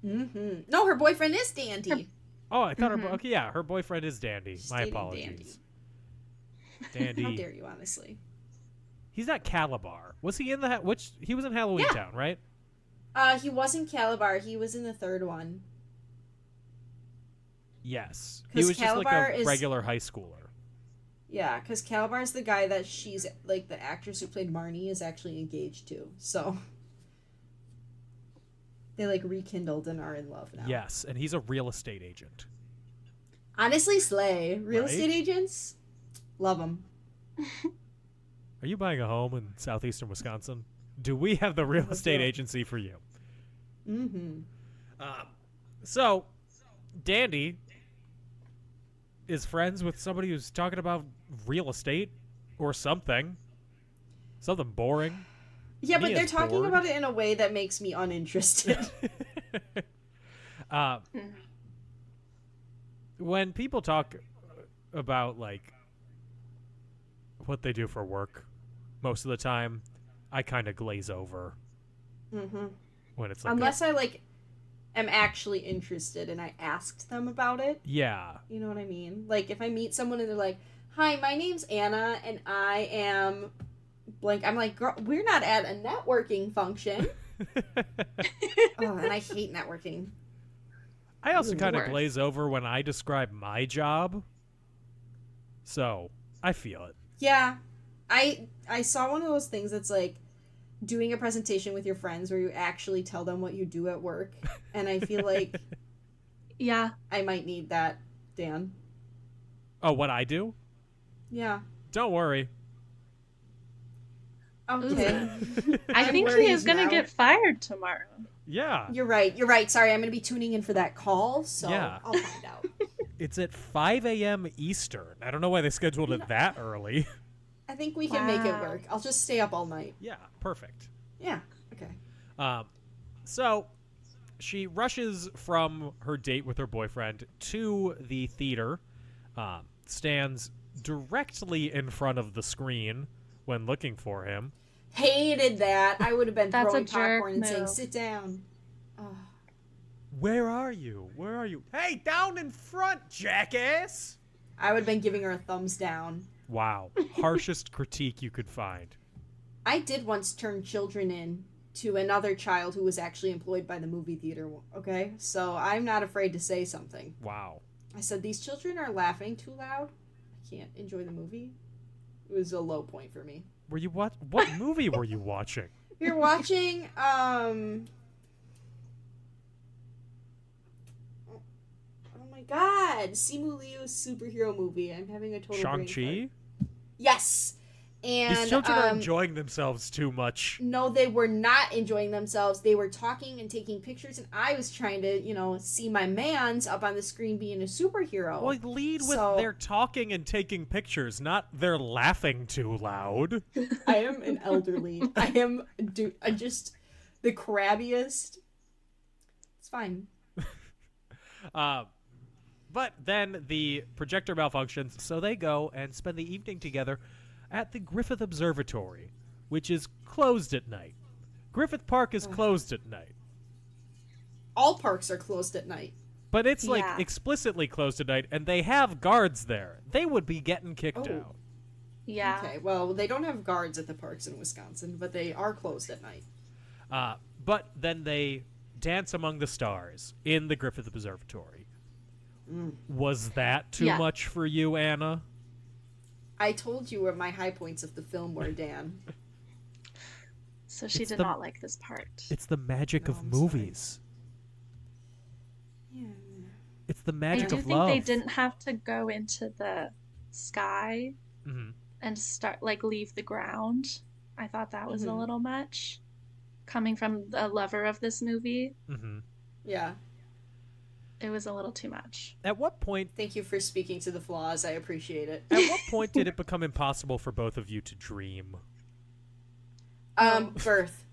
G: Mm-hmm. No, her boyfriend is Dandy.
F: Oh, I thought her boyfriend is Dandy.
G: She's
F: My
G: dating
F: apologies. Dandy.
G: How dare you, honestly.
F: He's not Calabar. Was he in the he was in Halloween Town, right?
G: He wasn't Calabar. He was in the third one.
F: Yes. He was
G: Calabar
F: just like a regular high schooler.
G: Yeah, because Calabar is the guy that she's, like, the actress who played Marnie is actually engaged to. So they, like, rekindled and are in love now.
F: Yes, and he's a real estate agent.
G: Honestly, slay. Real estate agents, love them.
F: Are you buying a home in southeastern Wisconsin? Do we have the real estate agency for you?
G: Mm-hmm.
F: So, Dandy is friends with somebody who's talking about real estate or something. Something boring.
G: Yeah, but they're talking about it in a way that makes me uninterested.
F: When people talk about, like, what they do for work, most of the time, I kind of glaze over.
G: Mm-hmm.
F: When it's like
G: unless I, like, am actually interested and I asked them about it.
F: Yeah.
G: You know what I mean? Like, if I meet someone and they're like, hi, my name's Anna and I am blank. I'm like, girl, we're not at a networking function. Oh, and I hate networking.
F: I also kind of glaze over when I describe my job. So, I feel it.
G: Yeah. I saw one of those things that's like doing a presentation with your friends where you actually tell them what you do at work. And I feel like
H: yeah,
G: I might need that, Dan.
F: Oh, what I do?
G: Yeah.
F: Don't worry.
G: Okay.
H: I think he is going to get fired tomorrow.
F: Yeah.
G: You're right. Sorry, I'm going to be tuning in for that call, so
F: yeah.
G: I'll find out.
F: It's at 5 a.m. Eastern. I don't know why they scheduled it that early.
G: I think we can make it work. I'll just stay up all night.
F: Yeah, perfect.
G: Yeah, okay.
F: So she rushes from her date with her boyfriend to the theater, stands directly in front of the screen when looking for him.
G: Hated that. I would have been
H: That's
G: throwing
H: a jerk
G: popcorn and saying,
H: move.
G: sit down. Oh.
F: Where are you? Where are you? Hey, down in front, jackass!
G: I would have been giving her a thumbs down.
F: Wow. Harshest critique you could find.
G: I did once turn children in to another child who was actually employed by the movie theater, okay? So I'm not afraid to say something.
F: Wow.
G: I said, these children are laughing too loud. I can't enjoy the movie. It was a low point for me.
F: Were you what movie were you watching?
G: We were watching, oh my god, Simu Liu's superhero movie. I'm having a total brain
F: Shang-Chi?
G: fart. Yes. And
F: These children are enjoying themselves too much.
G: No, they were not enjoying themselves. They were talking and taking pictures, and I was trying to, see my mans up on the screen being a superhero.
F: Well, lead with their talking and taking pictures, not their laughing too loud.
G: I am an elderly. I'm just the crabbiest. It's fine.
F: But then the projector malfunctions, so they go and spend the evening together at the Griffith Observatory, which is closed at night. Griffith Park is closed at night.
G: all parks are closed at night.
F: But it's like
H: Yeah.
F: explicitly closed at night, and they have guards there. They would be getting kicked
G: Oh.
F: out.
H: Yeah.
G: Okay, well, they don't have guards at the parks in Wisconsin, but they are closed at night.
F: But then they dance among the stars in the Griffith Observatory. Was that too
H: Yeah.
F: much for you, Anna?
G: I told you what my high points of the film were, Dan.
H: So she
F: It's
H: did
F: the-
H: not like this part.
F: It's the magic
G: No,
F: of
G: I'm sorry.
F: movies.
G: Yeah.
F: It's the
H: I
F: magic
H: do
F: of
H: think
F: love.
H: they didn't have to go into the sky
F: Mhm.
H: and start leave the ground. I thought that was a
G: Mhm.
H: little much. Coming from a lover of this movie,
F: Mhm.
G: Yeah.
H: it was a little too much.
F: At what point?
G: Thank you for speaking to the flaws. I appreciate it.
F: At what point did it become impossible for both of you to dream?
G: Birth.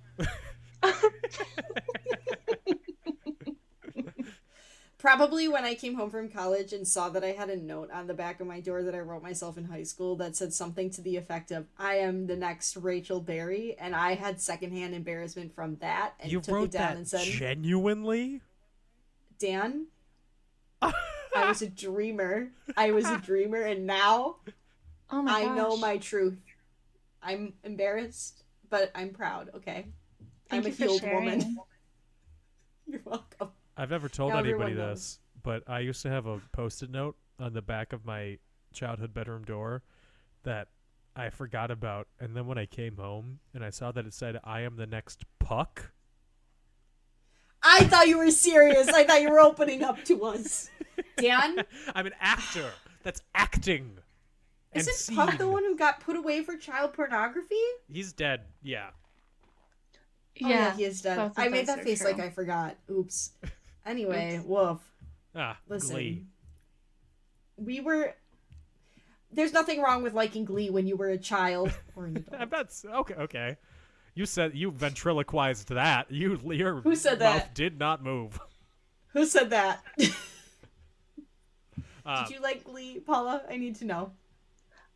G: Probably when I came home from college and saw that I had a note on the back of my door that I wrote myself in high school that said something to the effect of, I am the next Rachel Berry, and I had secondhand embarrassment from that and
F: You
G: took
F: wrote
G: it down
F: that
G: and said,
F: genuinely?
G: Dan, I was a dreamer. I was a dreamer, and now
H: Oh my
G: I
H: gosh.
G: know my truth. I'm embarrassed, but I'm proud, okay?
H: Thank
G: I'm a
H: you for
G: healed
H: sharing.
G: woman. You're welcome.
F: I've never told
G: Now
F: anybody
G: everyone
F: this, but I used to have a Post-it note on the back of my childhood bedroom door that I forgot about, and then when I came home and I saw that it said, I am the next Puck.
G: I thought you were serious. I thought you were opening up to us. Dan,
F: I'm an actor that's acting. and
G: isn't Puck the
F: seen.
G: one who got put away for child pornography?
F: He's dead, yeah.
G: Oh, yeah, he is dead.
H: both of
G: I made
H: those
G: that
H: are
G: face
H: true.
G: like I forgot. Oops. Anyway, woof.
F: Ah,
G: Listen.
F: Glee.
G: We were... There's nothing wrong with liking Glee when you were a child or an adult.
F: I'm not okay. You said you ventriloquized that. Your
G: Who said
F: mouth
G: that?
F: did not move.
G: Who said that?
F: Uh,
G: Did you like Glee, Paula? I need to know.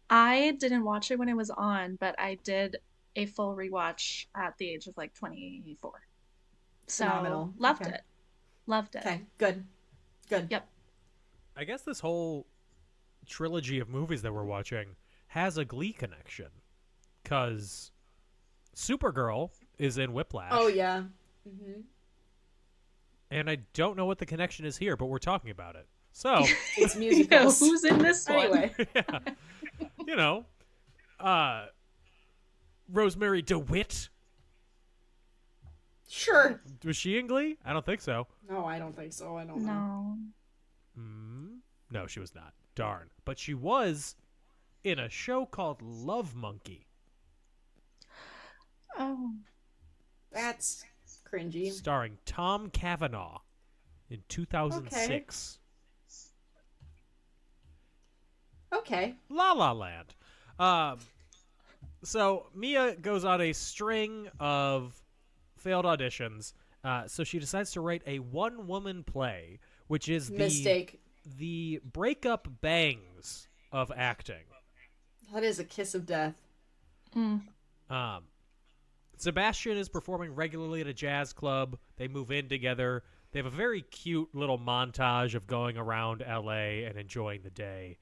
H: I didn't watch it when it was on, but I did a full rewatch at the age of 24. So
G: Phenomenal.
H: loved
G: Okay.
H: it. Loved it.
G: Okay, good. Good.
H: Yep.
F: I guess this whole trilogy of movies that we're watching has a Glee connection, because Supergirl is in Whiplash.
G: Oh, yeah. Mm-hmm.
F: And I don't know what the connection is here, but we're talking about it. So,
G: It's
H: Yeah,
G: musicals.
H: who's in this one?
G: Anyway.
F: yeah, you know, Rosemary DeWitt,
G: Sure.
F: was she in Glee? I don't think so.
G: No, I don't think so. I don't know.
H: No.
F: No, she was not. Darn. But she was in a show called Love Monkey,
H: Oh.
G: That's cringy.
F: starring Tom Cavanaugh in 2006.
G: Okay.
F: La La Land. So Mia goes on a string of failed auditions. So she decides to write a one-woman play, which is
G: Mistake.
F: the breakup bangs of acting.
G: That is a kiss of death.
F: Sebastian is performing regularly at a jazz club. They move in together. They have a very cute little montage of going around L.A. and enjoying the day,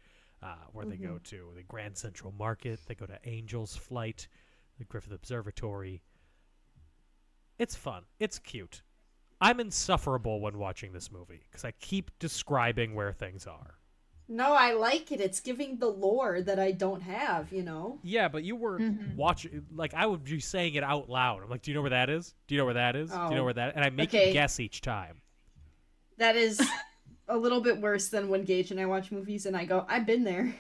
F: where they go to the Grand Central Market. They go to Angel's Flight, the Griffith Observatory. It's fun. It's cute. I'm insufferable when watching this movie because I keep describing where things are.
G: No, I like it. It's giving the lore that I don't have, you know?
F: Yeah, but you were watching, like, I would be saying it out loud. I'm like, do you know where that is? Do you know where that is? Do you know
G: Oh.
F: where that is? And I make
G: Okay.
F: you guess each time.
G: That is a little bit worse than when Gage and I watch movies and I go, I've been there.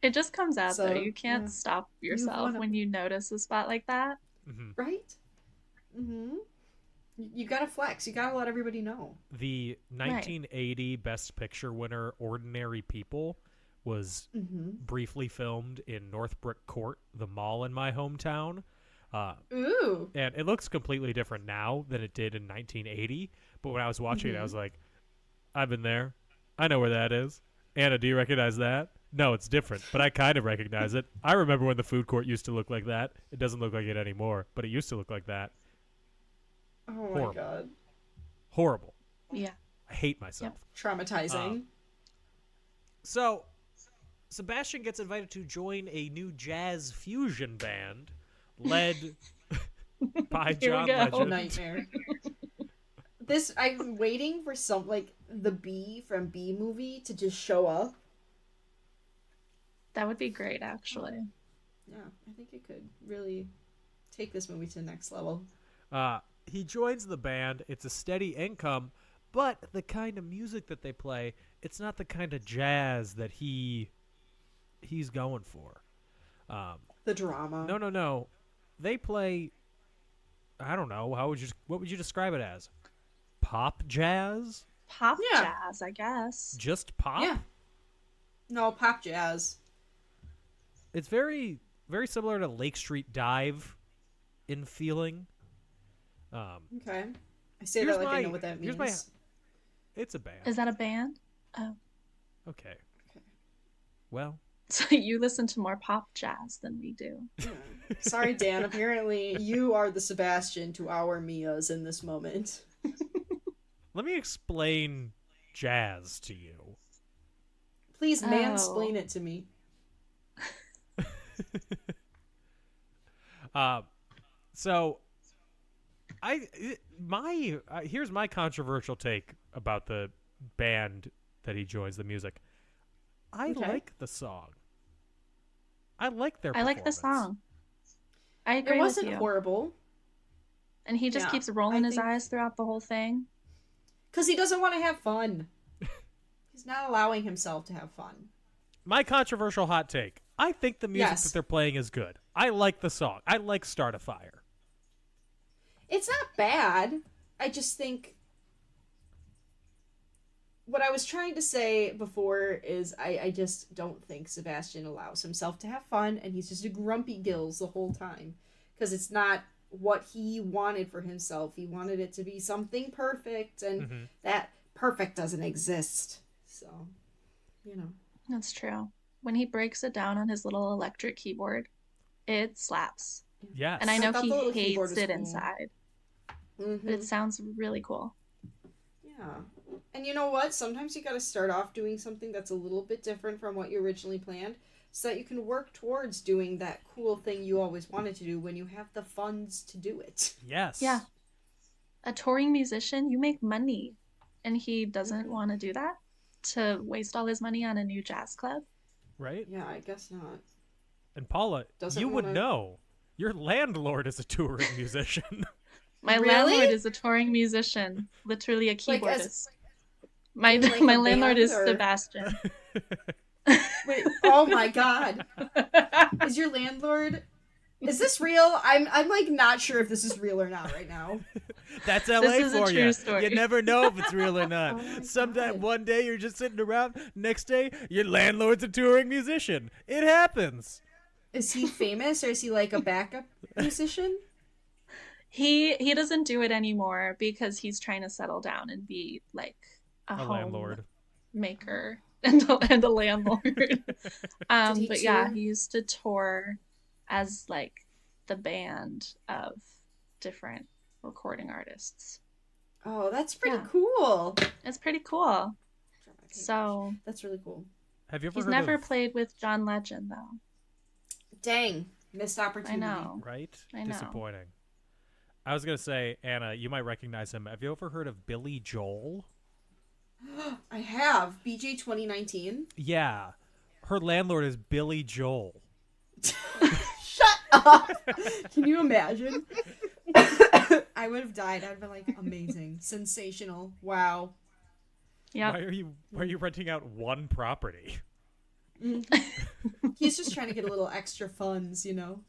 H: It just comes out,
G: So,
H: though. You can't
G: yeah.
H: stop yourself
G: wanna-
H: when you notice a spot like that.
G: Right? Mm-hmm. You gotta flex. You gotta let everybody know.
F: The 1980 Best Picture winner, Ordinary People, was briefly filmed in Northbrook Court, the mall in my hometown.
G: Ooh.
F: And it looks completely different now than it did in 1980. But when I was watching it, I was like, I've been there. I know where that is. Anna, do you recognize that? No, it's different, but I kind of recognize it. I remember when the food court used to look like that. It doesn't look like it anymore, but it used to look like that.
G: Oh my
F: Horrible.
G: god.
F: Horrible.
H: Yeah.
F: I hate myself.
G: Traumatizing.
F: So, Sebastian gets invited to join a new jazz fusion band led by
H: Here we
F: John
H: go.
F: Legend.
G: Nightmare. I'm waiting for some, like, the Bee from Bee Movie to just show up.
H: That would be great, actually.
G: Yeah, I think it could really take this movie to the next level.
F: He joins the band. It's a steady income, but the kind of music that they play, it's not the kind of jazz that he's going for.
G: The drama.
F: No. They play, I don't know, what would you describe it as? Pop jazz?
H: Pop
G: Yeah.
H: jazz, I guess.
F: Just pop?
G: Yeah. No, pop jazz.
F: It's very, very similar to Lake Street Dive in feeling.
G: Okay. I say
F: Here's
G: that like I
F: my-
G: know what that
F: here's
G: means.
F: It's a band.
H: Is that a band? Oh.
F: Okay. Well,
H: So you listen to more pop jazz than we do.
G: Yeah. Sorry, Dan. Apparently, you are the Sebastian to our Mias in this moment.
F: let me explain jazz to you.
G: Please
H: Oh.
G: mansplain it to me.
F: So here's my controversial take about the band that he joins, the music. I
G: Okay.
F: like the song. I like their
H: I like the
F: performance.
H: song. I agree
G: It
H: with
G: wasn't
H: you.
G: horrible.
H: And he just
G: Yeah,
H: keeps rolling
G: I
H: his
G: think-
H: eyes throughout the whole thing.
G: Because he doesn't want to have fun. He's not allowing himself to have fun.
F: My controversial hot take. I think the music
G: Yes.
F: that they're playing is good. I like the song. I like Start a Fire.
G: It's not bad. I just think what I was trying to say before is I just don't think Sebastian allows himself to have fun, and he's just a grumpy gills the whole time. Because it's not what he wanted for himself. He wanted it to be something perfect, and that perfect doesn't exist. So,
H: That's true. When he breaks it down on his little electric keyboard, it slaps.
F: Yes.
H: And I know
G: thought
H: he
G: the little keyboard
H: hates
G: was
H: it
G: cool.
H: inside,
G: Mhm.
H: but it sounds really cool.
G: Yeah. And you know what? Sometimes you got to start off doing something that's a little bit different from what you originally planned so that you can work towards doing that cool thing you always wanted to do when you have the funds to do it.
F: Yes.
H: Yeah. A touring musician, you make money. And he doesn't want to do that? To waste all his money on a new jazz club?
F: Right?
G: Yeah, I guess not.
F: And Paula,
G: Doesn't
F: you would
G: wanna-
F: know. Your landlord is a touring musician.
H: My
G: Really?
H: landlord is a touring musician, literally a
G: Like,
H: keyboardist.
G: as-
H: my
G: like
H: my
G: a
H: landlord
G: band,
H: is
G: or-
H: Sebastian.
G: Wait, oh my god. Is your landlord... Is this real? I'm like not sure if this is real or not right now.
F: That's LA
H: This is a
F: for
H: true
F: you.
H: story.
F: You never know if it's real or not.
G: Oh my
F: Sometime
G: God.
F: one day you're just sitting around, next day your landlord's a touring musician. It happens.
G: Is he famous or is he like a backup musician?
H: He doesn't do it anymore because he's trying to settle down and be like a
F: A
H: home
F: landlord.
H: maker and a landlord.
G: he
H: But yeah,
G: tour?
H: he used to tour as like the band of different recording artists.
G: Oh, that's pretty
H: Yeah.
G: cool.
H: It's pretty cool. So
G: That's really cool.
F: Have you ever
H: he's
F: heard
H: never
F: of
H: played with John Legend though.
G: Dang, missed
H: I
G: opportunity.
H: know.
F: right?
H: I know.
F: Disappointing. I was gonna say, Anna, you might recognize him. Have you ever heard of Billy Joel?
G: I have BJ 2019.
F: Yeah. Her landlord is Billy Joel.
G: Shut up! Can you imagine? I would have died. I'd have been like, amazing, sensational, wow.
H: Yep.
F: Why are you renting out one property?
G: He's just trying to get a little extra funds, you know.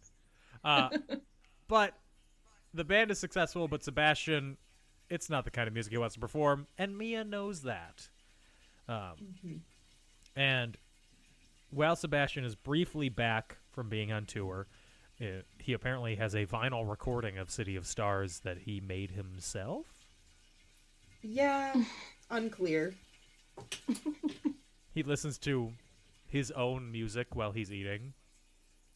F: But the band is successful, but Sebastian, it's not the kind of music he wants to perform, and Mia knows that. And while Sebastian is briefly back from being on tour, he apparently has a vinyl recording of City of Stars that he made himself.
G: Yeah, unclear.
F: He listens to his own music while he's eating.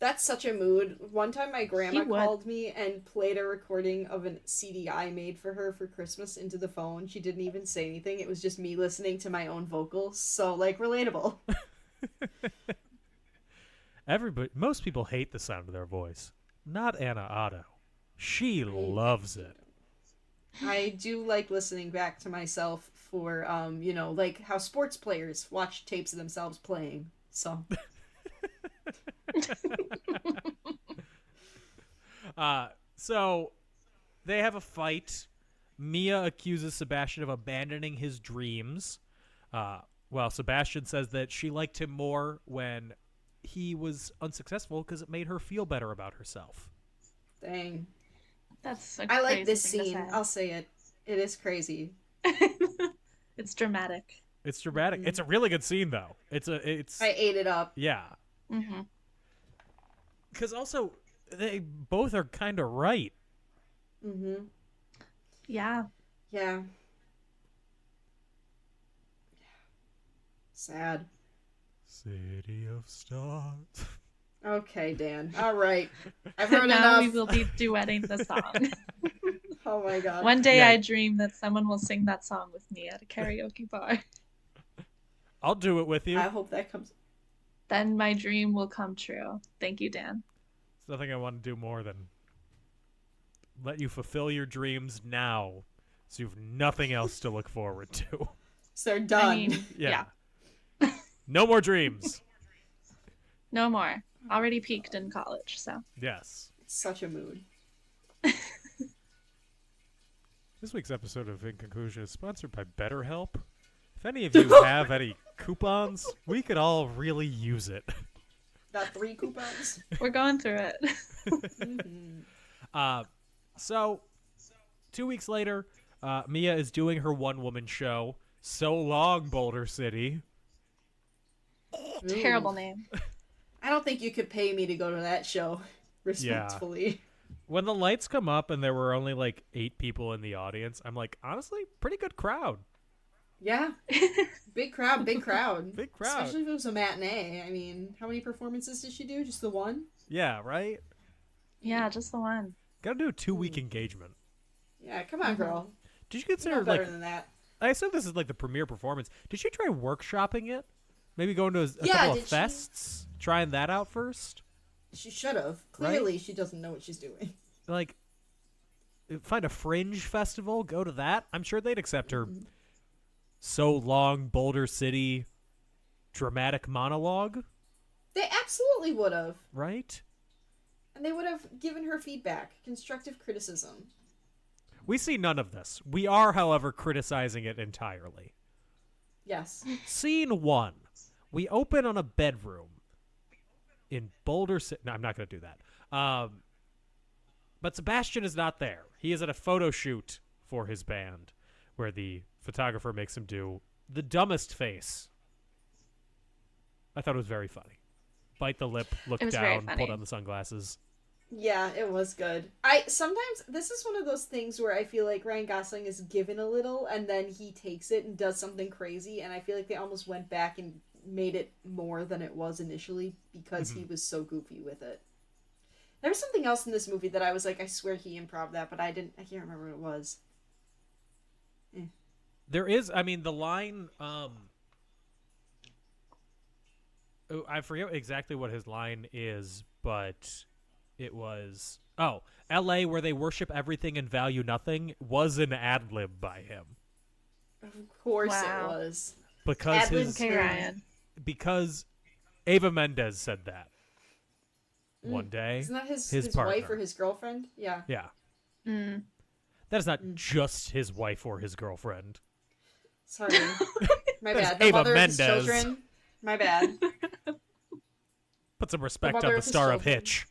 G: That's such a mood. One time my grandma
H: He would.
G: called me and played a recording of an CD I made for her for Christmas into the phone. She didn't even say anything. It was just me listening to my own vocals. So, like, relatable.
F: Most people hate the sound of their voice. Not Anna Otto. She loves it.
G: I do like listening back to myself for, like how sports players watch tapes of themselves playing. So...
F: So they have a fight. Mia accuses Sebastian of abandoning his dreams. Well, Sebastian says that she liked him more when he was unsuccessful because it made her feel better about herself.
G: Dang.
H: That's a
G: I like
H: crazy
G: this
H: thing to
G: scene.
H: say.
G: I'll say it. It is crazy.
H: It's dramatic.
F: It's dramatic. It's a really good scene, though. It's
G: I ate it up.
F: yeah.
H: Mm-hmm.
F: Because also, they both are kind of right.
G: Mm-hmm.
H: Yeah.
G: Yeah. Sad.
F: City of Stars.
G: Okay, Dan. All right. I've heard
H: Now we
G: enough.
H: will be duetting the song.
G: Oh my god.
H: One day
F: Yeah.
H: I dream that someone will sing that song with me at a karaoke bar.
F: I'll do it with you.
G: I hope that comes.
H: Then my dream will come true. Thank you, Dan.
F: There's nothing I want to do more than let you fulfill your dreams now, so you've nothing else to look forward to.
G: So they're done.
H: I mean, yeah.
F: No more dreams.
H: No more. Already peaked in college, so.
F: Yes.
G: Such a mood.
F: This week's episode of In Conclusion is sponsored by BetterHelp. If any of you have any coupons, we could all really use it.
G: Got 3 coupons.
H: We're going through it.
F: So, 2 weeks later, Mia is doing her one-woman show, So Long, Boulder City.
H: Terrible name.
G: I don't think you could pay me to go to that show. Respectfully.
F: When the lights come up and there were only like 8 people in the audience, I'm like, honestly, pretty good crowd.
G: Yeah. Big crowd, big crowd.
F: Big crowd.
G: Especially if it was a matinee. I mean, how many performances did she do? Just the one?
F: Yeah, right?
H: Yeah, just the one.
F: Gotta do a 2-week engagement.
G: Yeah, come on, girl.
F: Did you
G: You
F: consider,
G: know better
F: like,
G: than that.
F: I assume this is like the premiere performance. Did you try workshopping it? Maybe going to a
G: Yeah,
F: couple of
G: did she?
F: fests? Trying that out first?
G: She should have. Clearly, she doesn't know what she's doing.
F: Like, find a fringe festival, go to that. I'm sure they'd accept her So Long, Boulder City dramatic monologue,
G: They absolutely would have.
F: right?
G: And they would have given her feedback, constructive criticism.
F: We see none of this. We are, however, criticizing it entirely.
G: Yes.
F: Scene 1. We open on a bedroom in Boulder City. No, I'm not going to do that. But Sebastian is not there. He is at a photo shoot for his band where the photographer makes him do the dumbest face. I thought it was very funny. Bite the lip, look
H: It was very
F: down,
H: funny.
F: pull down the sunglasses.
G: Yeah, it was good. Sometimes this is one of those things where I feel like Ryan Gosling is given a little and then he takes it and does something crazy, and I feel like they almost went back and made it more than it was initially because he was so goofy with it. There was something else in this movie that I was like, I swear he improv that, but I can't remember what it was.
F: There is, I mean, the line, I forget exactly what his line is, but it was, L.A. where they worship everything and value nothing was an ad-lib by him.
G: Of course
H: Wow.
G: it was.
F: Because
G: Ad-lib
F: his,
H: Okay, Ryan.
F: because Ava Mendez said that one day.
G: Isn't that his
F: partner.
G: wife or his girlfriend? Yeah.
F: Yeah.
H: Mm.
F: That is not just his wife or his girlfriend.
G: Sorry. My
F: That's
G: bad. The
F: Ava
G: mother of his
F: Mendez.
G: children. My bad.
F: Put some respect
G: mother
F: on the
G: of his
F: star of
G: children.
F: Hitch.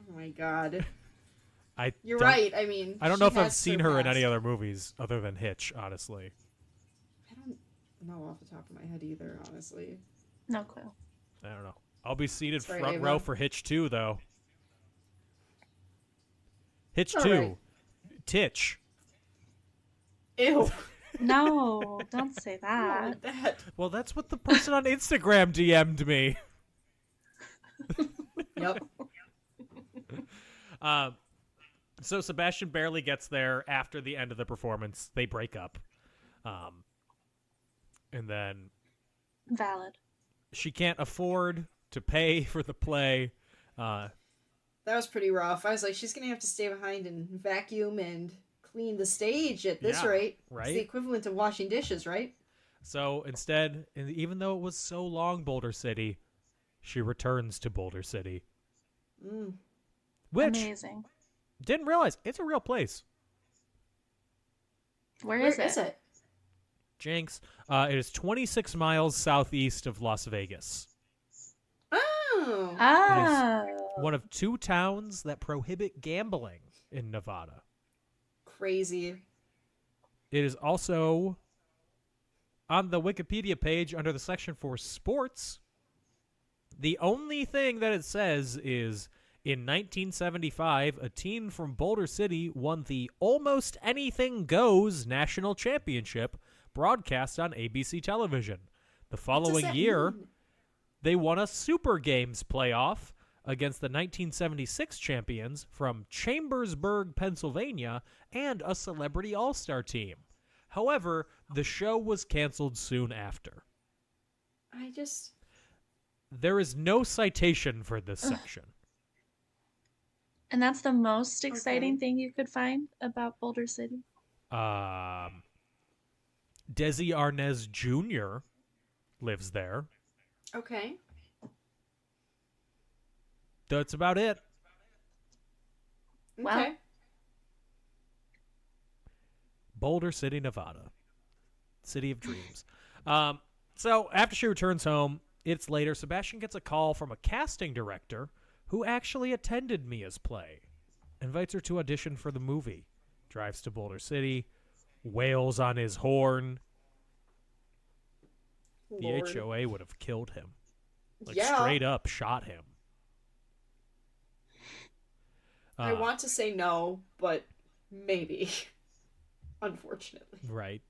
G: Oh my god.
F: I
G: You're
F: don't-
G: right. I mean,
F: I don't
G: she
F: know if I've
G: has
F: seen her in any
G: surpassed-
F: other movies other than Hitch, honestly.
G: I don't know off the top of my head either, honestly.
H: No clue.
F: I don't know. I'll be seated
G: Sorry,
F: front
G: Ava.
F: row for Hitch 2, though. Hitch
G: All
F: 2.
G: right.
F: Titch.
G: Ew.
H: No, don't say
G: I don't
H: that.
G: want that.
F: Well, that's what the person on Instagram DM'd me.
G: Yep.
F: So Sebastian barely gets there after the end of the performance. They break up. And then
H: Valid.
F: she can't afford to pay for the play.
G: That was pretty rough. I was like, she's going to have to stay behind and vacuum and clean the stage at this rate.
F: Right?
G: It's the equivalent of washing dishes, right?
F: So instead, and even though it was so long, Boulder City, she returns to Boulder City. Which,
H: Amazing.
F: didn't realize, it's a real place.
H: Where is it?
F: Jinx. It is 26 miles southeast of Las Vegas.
G: Oh.
H: Oh.
F: One of 2 towns that prohibit gambling in Nevada.
G: Crazy.
F: It is also on the Wikipedia page under the section for sports. The only thing that it says is, in 1975, a team from Boulder City won the Almost Anything Goes National Championship broadcast on ABC television. The following year, they won a Super Games playoff against the 1976 champions from Chambersburg, Pennsylvania, and a Celebrity All-Star team. However, the show was canceled soon after. There is no citation for this section.
H: And that's the most exciting thing you could find about Boulder City?
F: Desi Arnaz Jr. lives there.
G: Okay.
F: That's about it.
H: Wow.
G: Okay.
F: Boulder City, Nevada. City of dreams. So after she returns home, it's later, Sebastian gets a call from a casting director who actually attended Mia's play. Invites her to audition for the movie. Drives to Boulder City. Wails on his horn.
G: Lord.
F: The HOA would have killed him.
G: Yeah.
F: Straight up shot him.
G: I want to say no, but maybe. Unfortunately.
F: Right.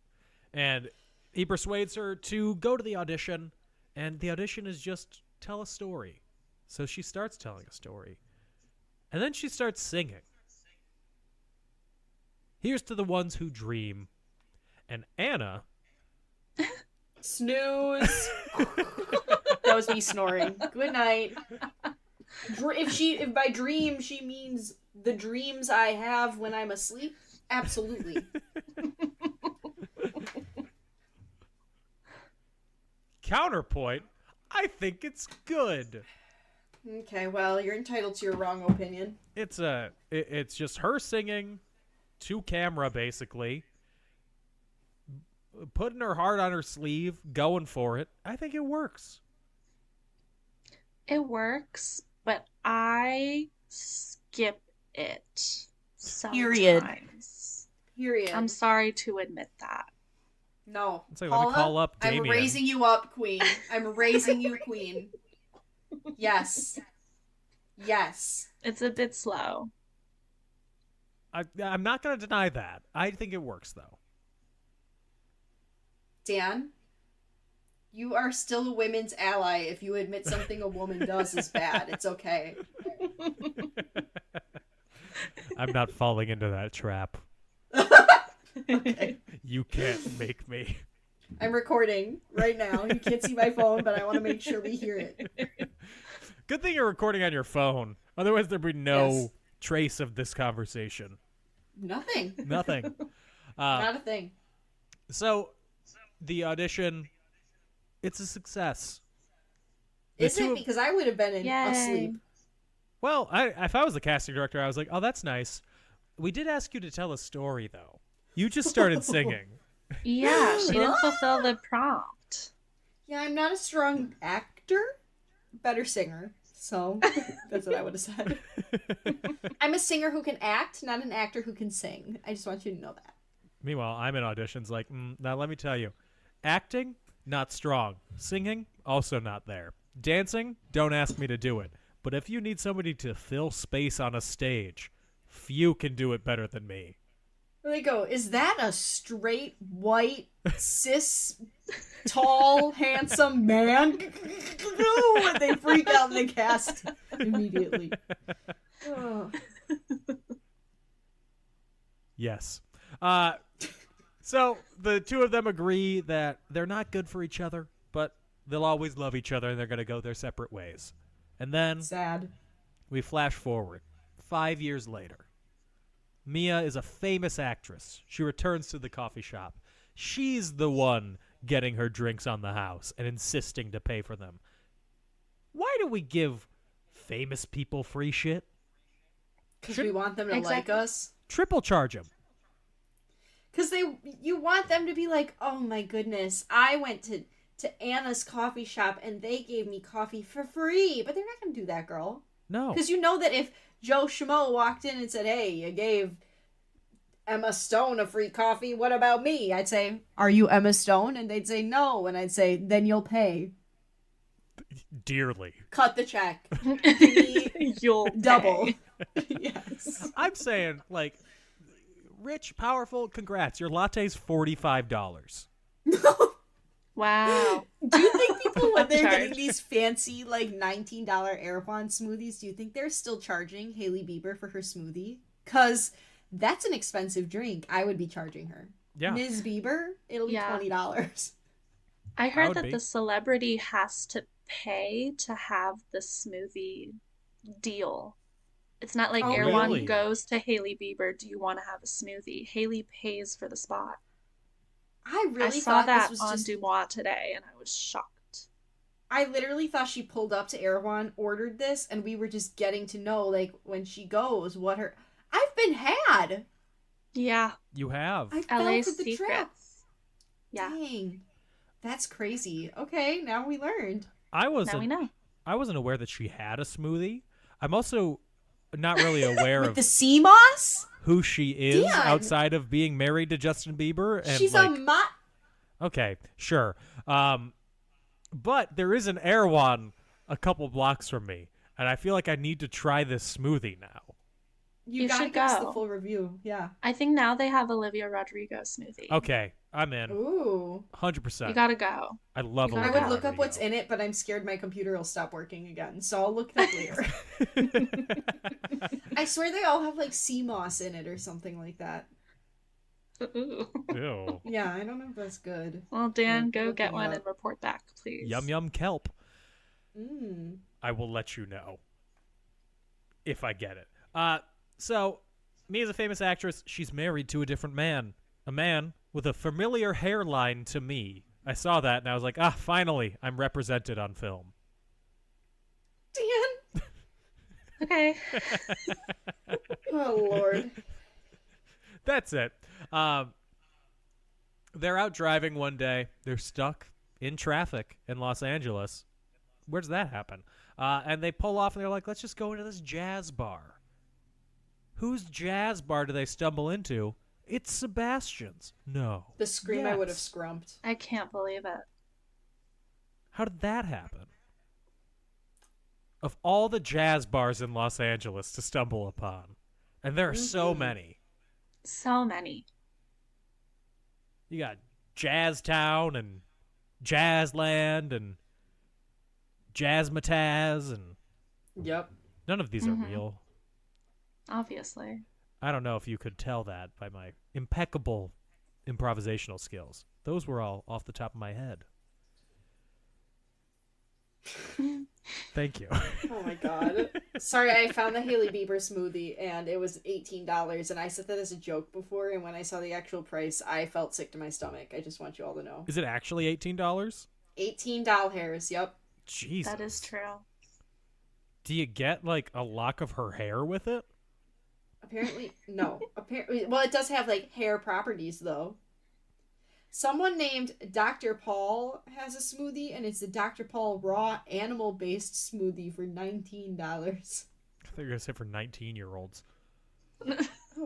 F: And he persuades her to go to the audition, and the audition is just tell a story. So she starts telling a story. And then she starts singing. Here's to the ones who dream. And Anna...
G: Snooze. That was me snoring. Good night. If by dream she means the dreams I have when I'm asleep, absolutely.
F: Counterpoint, I think it's good.
G: Okay, well, you're entitled to your wrong opinion.
F: It's just her singing to camera, basically. Putting her heart on her sleeve, going for it. I think it works.
H: It works, but I skip it sometimes.
G: Period.
H: I'm sorry to admit that.
G: No.
F: It's like, let me call up Damien.
G: I'm raising you up, queen. I'm raising you, queen. Yes. Yes.
H: It's a bit slow.
F: I'm not going to deny that. I think it works, though.
G: Dan, you are still a women's ally if you admit something a woman does is bad. It's okay.
F: I'm not falling into that trap.
G: Okay.
F: You can't make me.
G: I'm recording right now. You can't see my phone, but I want to make sure we hear it.
F: Good thing you're recording on your phone. Otherwise, there'd be no trace of this conversation.
G: Nothing.
F: Nothing.
G: Not a thing.
F: So, the audition, it's a success.
G: Is it? Because I would have been asleep.
F: Well, if I was the casting director, I was like, oh, that's nice. We did ask you to tell a story, though. You just started singing.
H: Yeah, she didn't fulfill the prompt.
G: Yeah, I'm not a strong actor. Better singer. So, that's what I would have said. I'm a singer who can act, not an actor who can sing. I just want you to know that.
F: Meanwhile, I'm in auditions like, now let me tell you. Acting, not strong. Singing, also not there. Dancing, don't ask me to do it. But if you need somebody to fill space on a stage, few can do it better than me.
G: There they go. Is that a straight, white, cis, tall, handsome man? no, and they freak out in the cast immediately. Oh.
F: Yes. So the two of them agree that they're not good for each other, but they'll always love each other and they're going to go their separate ways. And then
G: Sad.
F: we flash forward 5 years later. Mia is a famous actress. She returns to the coffee shop. She's the one getting her drinks on the house and insisting to pay for them. Why do we give famous people free shit?
G: Because we want them to like us.
F: Triple charge them.
G: Because you want them to be like, oh my goodness, I went to Anna's coffee shop and they gave me coffee for free. But they're not going to do that, girl.
F: No.
G: Because you know that if Joe Schmo walked in and said, hey, you gave Emma Stone a free coffee, what about me? I'd say, are you Emma Stone? And they'd say no. And I'd say, then you'll pay.
F: Dearly.
G: Cut the check. Give me
H: You'll
G: double.
H: pay.
G: Yes.
F: I'm saying, like, rich, powerful, congrats. Your latte's $45.
H: Wow.
G: Do you think people, when they're getting
H: Charge.
G: these fancy, like, $19 Erewhon smoothies, do you think they're still charging Hailey Bieber for her smoothie? Because that's an expensive drink. I would be charging her.
F: Yeah.
G: Ms. Bieber, it'll be
H: Yeah.
G: $20.
H: I
F: would
H: heard that
F: be.
H: the celebrity has to pay to have the smoothie deal. It's not like
G: Oh,
H: Erewhon
F: really?
H: goes to Hailey Bieber, do you want to have a smoothie? Hailey pays for the spot.
G: I really
H: I saw
G: thought
H: that
G: this was
H: on
G: just...
H: Dumois today, and I was shocked.
G: I literally thought she pulled up to Erewhon, ordered this, and we were just getting to know, like, when she goes, what her... I've been had!
H: Yeah,
F: You have.
G: I fell
H: LA
G: for the trap.
H: Secrets. Yeah,
G: Dang. That's crazy. Okay, now we learned.
F: I
H: now we
F: wasn't
H: know.
F: I wasn't aware that she had a smoothie. I'm also not really aware
G: With
F: of
G: the sea moss?
F: who she is
G: Dion.
F: outside of being married to Justin Bieber. And
G: She's
F: like, okay, sure. But there is an Erewhon a couple blocks from me, and I feel like I need to try this smoothie now.
G: You
H: You
G: gotta
H: should
G: give us the
H: go.
G: full review. Yeah.
H: I think now they have Olivia Rodrigo smoothie.
F: Okay, I'm in.
G: Ooh.
F: 100%.
H: You gotta go.
F: I love
H: you
F: Olivia
H: gotta
G: I would look up
F: Rodrigo.
G: what's in it, but I'm scared my computer will stop working again, so I'll look it up later. I swear they all have like sea moss in it or something like that.
H: Ooh.
F: Ew.
G: Yeah, I don't know if that's good.
H: Well, Dan,
G: Yeah,
H: go
G: looking
H: get
G: it
H: one
G: up.
H: and report back, please.
F: Yum yum kelp.
G: Mm.
F: I will let you know if I get it. So Mia's a famous actress. She's married to a different man. A man with a familiar hairline to me. I saw that and I was like, finally, I'm represented on film.
G: Dan.
H: Okay.
G: Oh Lord.
F: That's it. They're out driving one day. They're stuck in traffic in Los Angeles. Where does that happen? And they pull off and they're like, let's just go into this jazz bar. Whose jazz bar do they stumble into? It's Sebastian's. No.
G: The scream I would have
F: Yes.
G: scrumped.
H: I can't believe it.
F: How did that happen? Of all the jazz bars in Los Angeles to stumble upon, and there are so many.
H: So many.
F: You got Jazztown and Jazzland and Jazzmatazz, and
G: Yep.
F: none of these are real.
H: Obviously.
F: I don't know if you could tell that by my impeccable improvisational skills. Those were all off the top of my head. Thank you.
G: Oh my god. Sorry, I found the Hailey Bieber smoothie and it was $18 and I said that as a joke before, and when I saw the actual price, I felt sick to my stomach. I just want you all to know.
F: Is it actually $18?
G: $18, yep.
F: Jesus.
H: That is true.
F: Do you get like a lock of her hair with it?
G: Apparently, no. Apparently, well, it does have like hair properties though. Someone named Dr. Paul has a smoothie, and it's the Dr. Paul raw animal-based smoothie for $19.
F: I thought you were gonna say for 19-year-olds.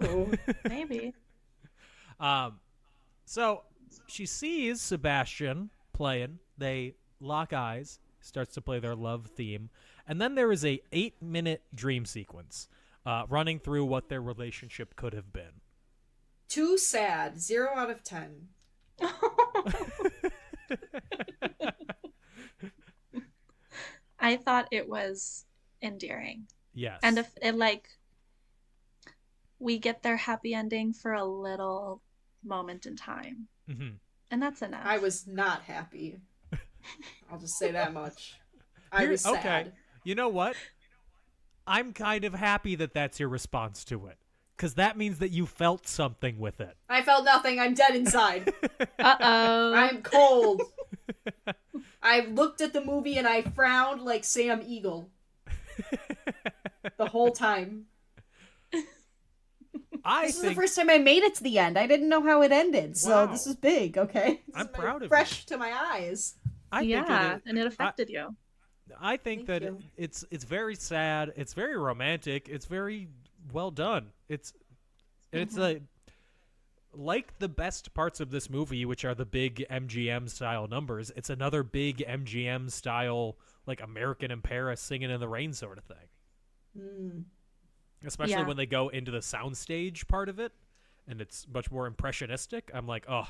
G: Oh.
H: Maybe.
F: So she sees Sebastian playing. They lock eyes. Starts to play their love theme, and then there is a 8-minute dream sequence running through what their relationship could have been.
G: Too sad. 0 out of 10.
H: I thought it was endearing.
F: Yes.
H: And if it like we get their happy ending for a little moment in time.
F: Mhm.
H: And that's enough.
G: I was not happy. I'll just say that much. I was sad.
F: Okay. You know what? I'm kind of happy that that's your response to it. Because that means that you felt something with it.
G: I felt nothing. I'm dead inside.
H: Uh-oh.
G: I'm cold. I looked at the movie and I frowned like Sam Eagle. The whole time. This is the first time I made it to the end. I didn't know how it ended, so this is big, okay?
F: I'm proud of you.
G: Fresh to my eyes.
F: And
H: it affected you.
F: I think
G: Thank
F: that
G: you.
F: it's very sad. It's very romantic. It's very well done. It's like the best parts of this movie, which are the big MGM style numbers. It's another big MGM style, like American in Paris, Singing in the Rain sort of thing. Especially when they go into the soundstage part of it, and it's much more impressionistic. I'm like, oh,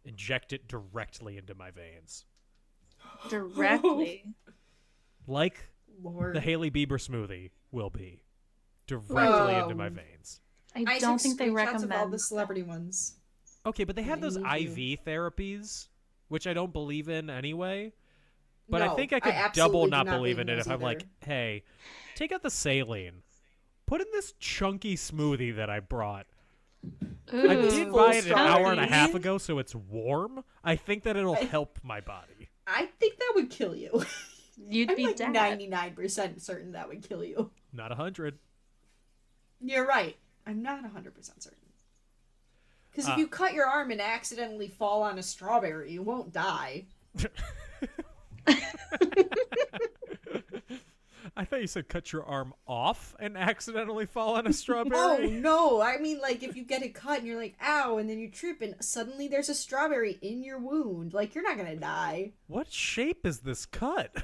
F: inject it directly into my veins.
H: Directly.
F: Like
G: Lord.
F: the Hailey Bieber smoothie will be. Directly into my
G: Um,
F: veins.
H: I don't think they
G: screenshots
H: recommend
G: of all the celebrity ones.
F: Okay, but they have those
G: Thank you.
F: IV therapies, which I don't believe in anyway. But I
G: No,
F: think I could
G: absolutely
F: double
G: do
F: not
G: not
F: believe in
G: believe
F: it if
G: those
F: I'm like,
G: either.
F: hey, take out the saline. Put in this chunky smoothie that I brought. I did
H: Ooh,
F: buy it an
G: strawberry.
F: hour and a half ago, so it's warm. I think that it'll help my body.
G: I think that would kill you.
H: You'd
G: I'm
H: be
G: like
H: dead.
G: 99% certain that would kill you.
F: Not 100.
G: You're right. I'm not 100% certain. Because if you cut your arm and accidentally fall on a strawberry, you won't die.
F: I thought you said cut your arm off and accidentally fall on a strawberry.
G: Oh, no. I mean, like, if you get it cut and you're like, ow, and then you trip and suddenly there's a strawberry in your wound. Like, you're not going to die.
F: What shape is this cut?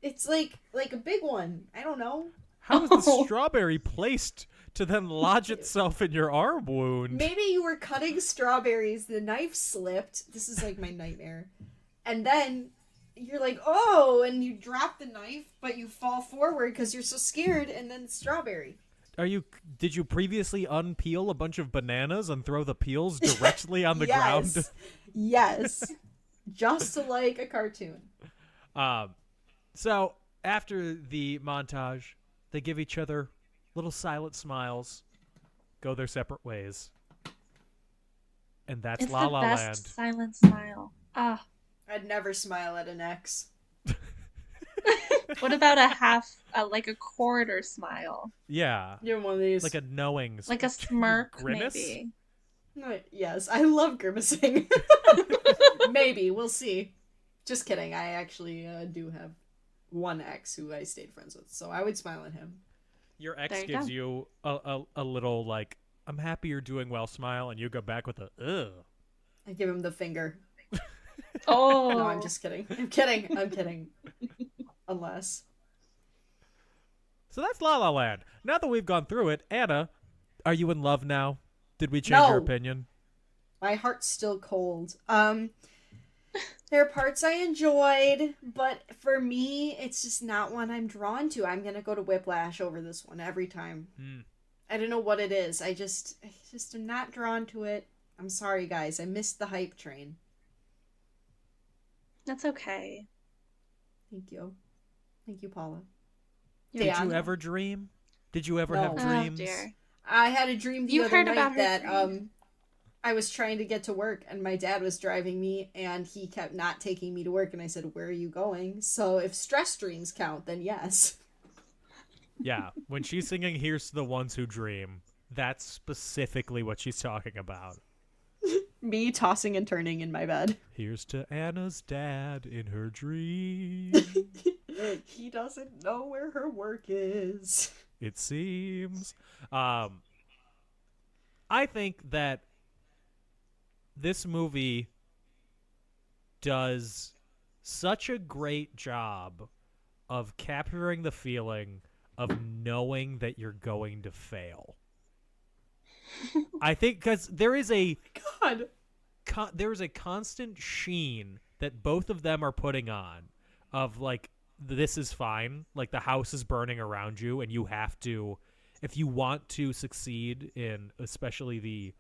G: It's like a big one. I don't know.
F: How is the strawberry placed to then lodge itself in your arm wound?
G: Maybe you were cutting strawberries, the knife slipped. This is like my nightmare. And then you're like, oh, and you drop the knife, but you fall forward because you're so scared, and then strawberry.
F: Did you previously unpeel a bunch of bananas and throw the peels directly on the ground?
G: Yes. Just like a cartoon.
F: So after the montage, they give each other little silent smiles, go their separate ways. And that's
H: It's
F: La
H: the
F: La
H: best
F: Land.
H: silent smile. Ah.
G: I'd never smile at an ex.
H: What about like a quarter smile?
F: Yeah.
G: You're one of these.
F: Like a knowing.
H: Like a smirk,
F: grimace?
H: maybe.
G: Yes, I love grimacing. Maybe, we'll see. Just kidding. I actually do have one ex who I stayed friends with, so I would smile at him.
F: Your ex
H: There you
F: gives
H: go.
F: you a little, like, I'm happy you're doing well smile, and you go back with a, ugh.
G: I give him the finger.
H: Oh.
G: No, I'm just kidding. I'm kidding. Unless.
F: So that's La La Land. Now that we've gone through it, Anna, are you in love now? Did we change your
G: No.
F: opinion?
G: My heart's still cold. There are parts I enjoyed, but for me, it's just not one I'm drawn to. I'm gonna go to Whiplash over this one every time. I don't know what it is. I just am not drawn to it. I'm sorry, guys. I missed the hype train.
H: That's okay.
G: Thank you. Thank you, Paula.
F: Did
G: Yeah.
F: you ever dream? Did you ever
G: No.
F: have
G: Oh,
F: dreams?
H: Dear.
G: I had a dream the
H: You
G: other
H: heard
G: night
H: about her
G: that
H: dream.
G: I was trying to get to work and my dad was driving me and he kept not taking me to work and I said, "Where are you going?" So if stress dreams count, then yes.
F: Yeah, when she's singing Here's to the Ones Who Dream, that's specifically what she's talking about.
G: Me tossing and turning in my bed.
F: Here's to Anna's dad in her dream.
G: He doesn't know where her work is.
F: It seems. I think that this movie does such a great job of capturing the feeling of knowing that you're going to fail. I think because there is a
G: God.
F: there is a constant sheen that both of them are putting on of like this is fine. Like, the house is burning around you, and you have to, if you want to succeed in especially the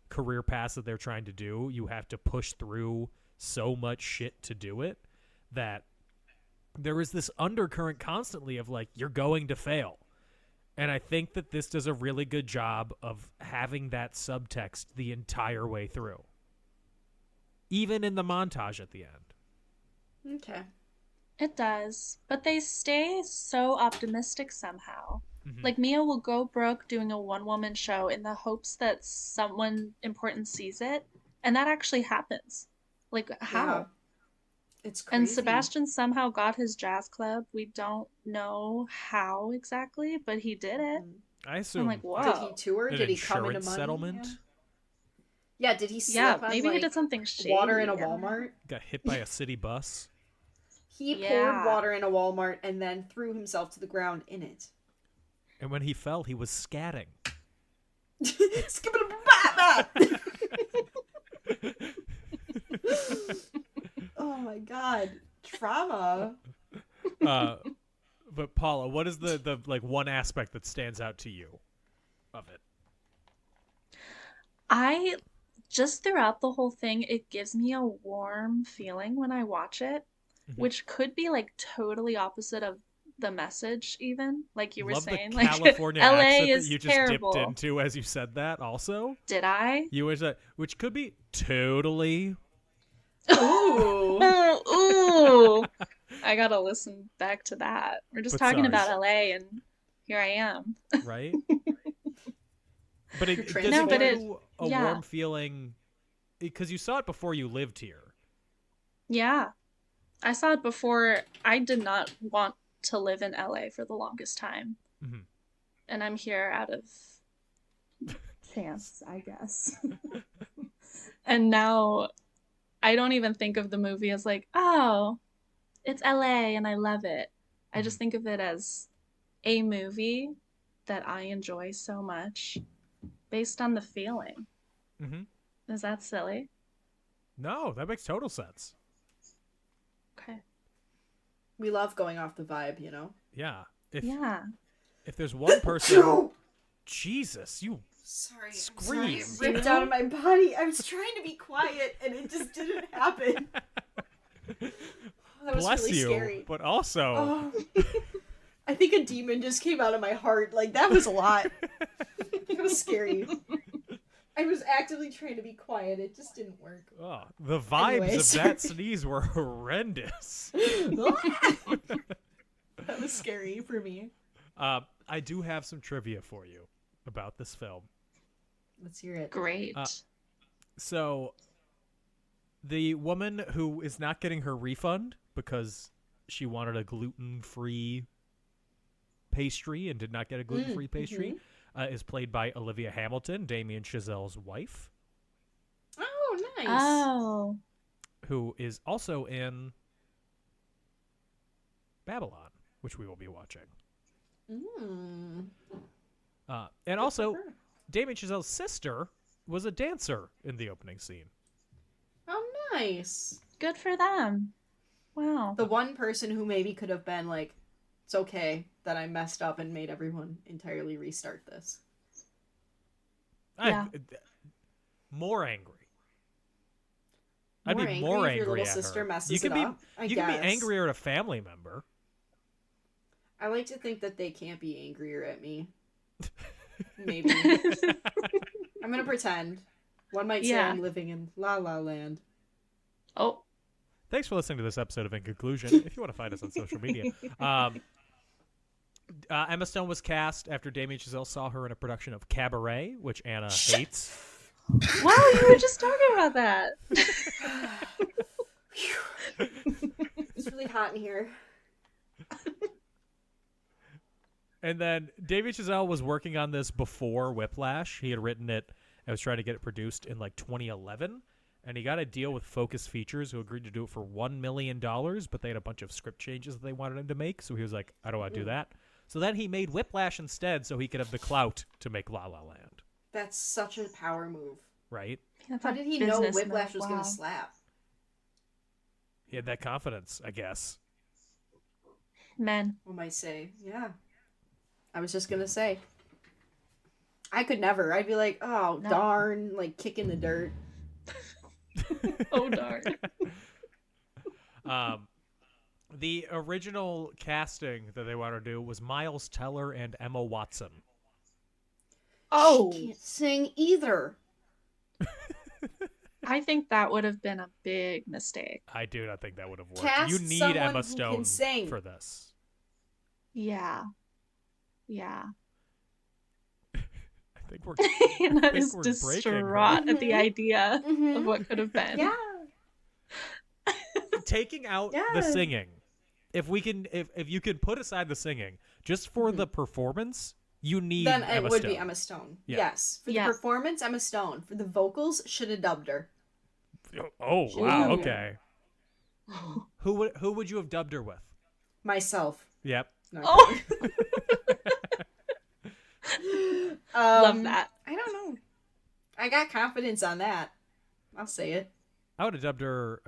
F: career paths that they're trying to do, you have to push through so much shit to do it that there is this undercurrent constantly of, like, you're going to fail. And I think that this does a really good job of having that subtext the entire way through. Even in the montage at the end.
G: Okay.
H: It does, but they stay so optimistic somehow.
F: Mhm.
H: Like, Mia will go broke doing a one-woman show in the hopes that someone important sees it, and that actually happens. Like, how?
G: Yeah. It's crazy.
H: And Sebastian somehow got his jazz club. We don't know how exactly, but he did it.
F: I assume
H: I'm like, whoa.
G: Did he tour?
F: an
G: Did he come into
F: insurance
G: money?
F: settlement.
G: Yeah, did he slip
H: Yeah,
G: on,
H: maybe he
G: like,
H: did something shady.
G: water in a
H: I don't know.
G: Walmart?
F: Got hit by a city bus.
G: He
H: Yeah.
G: poured water in a Walmart and then threw himself to the ground in it.
F: And when he fell, he was scatting.
G: Oh my god. Trauma.
F: But Paula, what is the like one aspect that stands out to you of it?
H: I just throughout the whole thing, it gives me a warm feeling when I watch it, which could be like totally opposite of the message, even like you were
F: Love
H: saying.
F: the
H: Like
F: California
H: LA
F: accent
H: is
F: that you just
H: terrible.
F: dipped into as you said that. Also,
H: Did I?
F: you was which could be totally.
G: Ooh.
H: Ooh. I gotta listen back to that. We're just
F: But
H: talking
F: sorry.
H: about LA, and here I am.
F: Right. But it
G: You're
F: does
H: No,
F: it
H: but
F: give
H: it-
F: you a
H: yeah.
F: warm feeling because you saw it before you lived here.
H: Yeah. I saw it before. I did not want to live in LA for the longest time.
F: Mhm.
H: And I'm here out of chance, I guess. And now I don't even think of the movie as like, oh, it's LA and I love it. I just think of it as a movie that I enjoy so much based on the feeling.
F: Mm-hmm.
H: Is that silly?
F: No, that makes total sense.
H: Okay.
G: We love going off the vibe, you know?
F: Yeah.
H: Yeah.
F: If there's one person, Jesus, you
G: Sorry.
F: Scream.
G: It ripped out of my body. I was trying to be quiet and it just didn't happen. That was
F: bless
G: really
F: you,
G: scary.
F: but also
G: Oh. I think a demon just came out of my heart. Like, that was a lot. It was scary. I was actively trying to be quiet. It just didn't work.
F: oh, the vibes
G: Anyways.
F: of that sneeze were horrendous.
G: That was scary for me.
F: I do have some trivia for you about this film.
G: Let's hear it.
H: Great.
F: So, the woman who is not getting her refund because she wanted a gluten-free pastry and did not get a gluten-free pastry is played by Olivia Hamilton, Damien Chazelle's wife,
G: Oh, nice.
H: Oh.
F: who is also in Babylon, which we will be watching.
G: Mm.
F: And also, Damien Chazelle's sister was a dancer in the opening scene.
G: Oh, nice.
H: Good for them. Wow.
G: The one person who maybe could have been like, it's okay that I messed up and made everyone entirely restart this.
H: Yeah.
F: More angry.
G: More
F: I'd be
G: angry
F: more
G: if your
F: angry
G: little
F: at
G: sister
F: her.
G: messes
F: you can
G: it
F: be,
G: up, I
F: you can be
G: guess.
F: angrier at a family member.
G: I like to think that they can't be angrier at me. Maybe. I'm gonna pretend. One might say
H: Yeah.
G: I'm living in La La Land.
H: Oh.
F: Thanks for listening to this episode of In Conclusion. If you want to find us on social media. Emma Stone was cast after Damien Chazelle saw her in a production of Cabaret, which Anna hates.
H: Wow, you were just talking about that.
G: It's really hot in here.
F: And then Damien Chazelle was working on this before Whiplash. He had written it and was trying to get it produced in like 2011. And he got a deal with Focus Features, who agreed to do it for $1 million, but they had a bunch of script changes that they wanted him to make. So he was like, I don't want to do that. So then he made Whiplash instead so he could have the clout to make La La Land.
G: That's such a power move.
F: Right?
H: That's
G: How
H: a
G: did he know
H: business
G: Whiplash
H: move.
G: was
H: Wow.
G: gonna slap?
F: He had that confidence, I guess.
H: Men.
G: What might say? Yeah. I was just gonna say. I could never. I'd be like, oh,
H: No.
G: darn, like kicking the dirt.
H: Oh, darn.
F: The original casting that they wanted to do was Miles Teller and Emma Watson.
H: Oh,
G: She can't sing either.
H: I think that would have been a big mistake.
F: I do not think that would have worked.
G: Cast
F: You need
G: someone
F: Emma
G: who
F: Stone
G: can sing.
F: for this.
H: Yeah. Yeah.
F: I think we're
H: Anna
F: think
H: is
F: we're breaking her.
H: distraught at the idea
G: Mhm.
H: of what could have been.
G: Yeah.
F: taking out the
G: Yeah.
F: singing. If you could put aside the singing, just for the performance, you need
G: Then it
F: Emma
G: would
F: Stone.
G: be Emma Stone.
F: Yeah.
G: Yes. For
H: Yeah.
G: the performance, Emma Stone. For the vocals, should have dubbed her.
F: Oh wow,
G: Ooh.
F: okay. Who would you have dubbed her with?
G: Myself.
F: Yep.
G: No, I'm
H: Oh,
G: kidding.
H: love that.
G: I don't know. I got confidence on that. I'll say it.
F: I would have dubbed her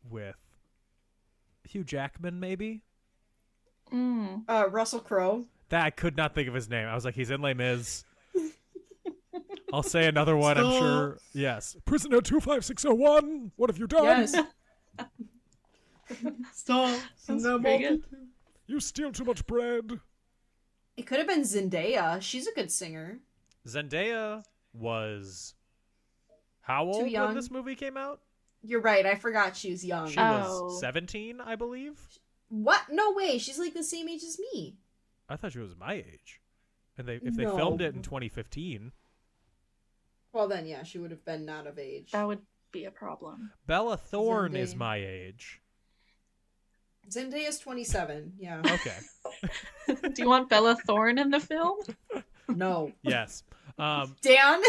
F: with Hugh Jackman, maybe.
H: Mm.
G: Russell Crowe.
F: That I could not think of his name. I was like, he's in Les Mis. I'll say another one. I'm sure. Yes. Prisoner 25601. What have you done?
G: Yes. Stop.
H: Sounds pretty good.
F: You steal too much bread.
G: It could have been Zendaya. She's a good singer.
F: Zendaya was how old when
G: young.
F: this movie came out?
G: You're right. I forgot she was young.
F: She
H: Oh.
F: was 17, I believe.
G: What? No way. She's like the same age as me.
F: I thought she was my age. And if they
G: No.
F: filmed it in 2015,
G: Well, then, yeah, she would have been not of age.
H: That would be a problem.
F: Bella Thorne is
G: Zendaya.
F: my age.
G: Zendaya's 27. Yeah.
F: Okay.
H: Do you want Bella Thorne in the film?
G: No.
F: Yes.
G: Dan?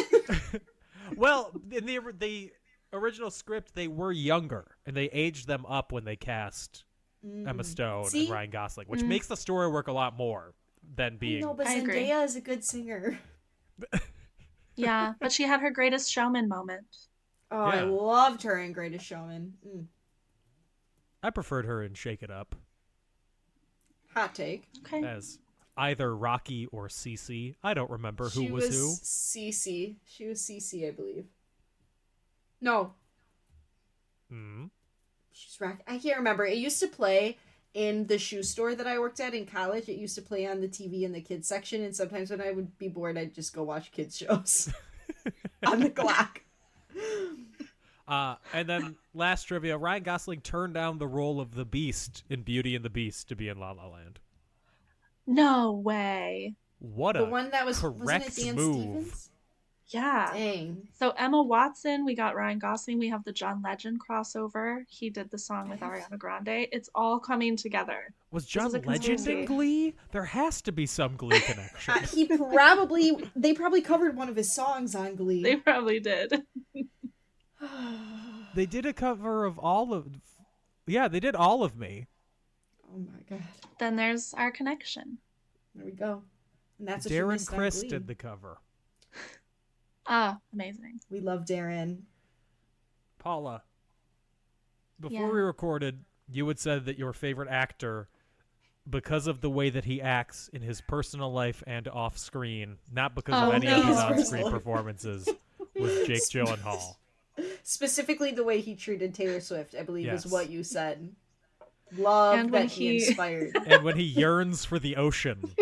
F: Well, in the original script, they were younger, and they aged them up when they cast Emma Stone
G: See?
F: and Ryan Gosling, which makes the story work a lot more than being.
G: No, but
H: I agree.
G: Zendaya is a good singer.
H: Yeah, but she had her greatest showman moment.
G: Oh, I
F: Yeah.
G: loved her in Greatest Showman.
F: I preferred her in Shake It Up
G: Hot take.
H: Okay.
F: as either Rocky or Cece. I don't remember who
G: She
F: was who.
G: Cece. She was Cece, I believe. No,
F: Mm.
G: she's Rocky. I can't remember. It used to play in the shoe store that I worked at in college. It used to play on the TV in the kids section, and sometimes when I would be bored, I'd just go watch kids shows on the clock.
F: And then last trivia: Ryan Gosling turned down the role of the Beast in Beauty and the Beast to be in La La Land.
H: No way.
F: What
G: The
F: a
G: one that wasn't
F: correct
G: it Dan
F: move!
G: Stevens?
H: Yeah.
G: Dang.
H: So Emma Watson, we got Ryan Gosling, we have the John Legend crossover. He did the song with Ariana Grande. It's all coming together.
F: Was John
H: is a
F: Legend in
H: conspiracy.
F: Glee? There has to be some Glee connection.
G: They probably covered one of his songs on Glee.
H: They probably did.
F: They did a cover of all of. Yeah, they did All of Me.
G: Oh my god.
H: Then there's our connection.
G: There we go. And that's what you
F: Darren
G: missed on
F: Criss
G: Glee.
F: did the cover.
H: Ah, amazing.
G: We love Darren.
F: Paula, before
H: Yeah.
F: we recorded, you had said that your favorite actor, because of the way that he acts in his personal life and off screen, not because of
H: Oh,
F: any of his
H: no.
F: on-screen performances, was Jake Gyllenhaal.
G: Specifically the way he treated Taylor Swift, I believe
F: Yes.
G: is what you said. Love
H: And when
G: that he
H: he-
G: inspired.
F: And when he yearns for the ocean.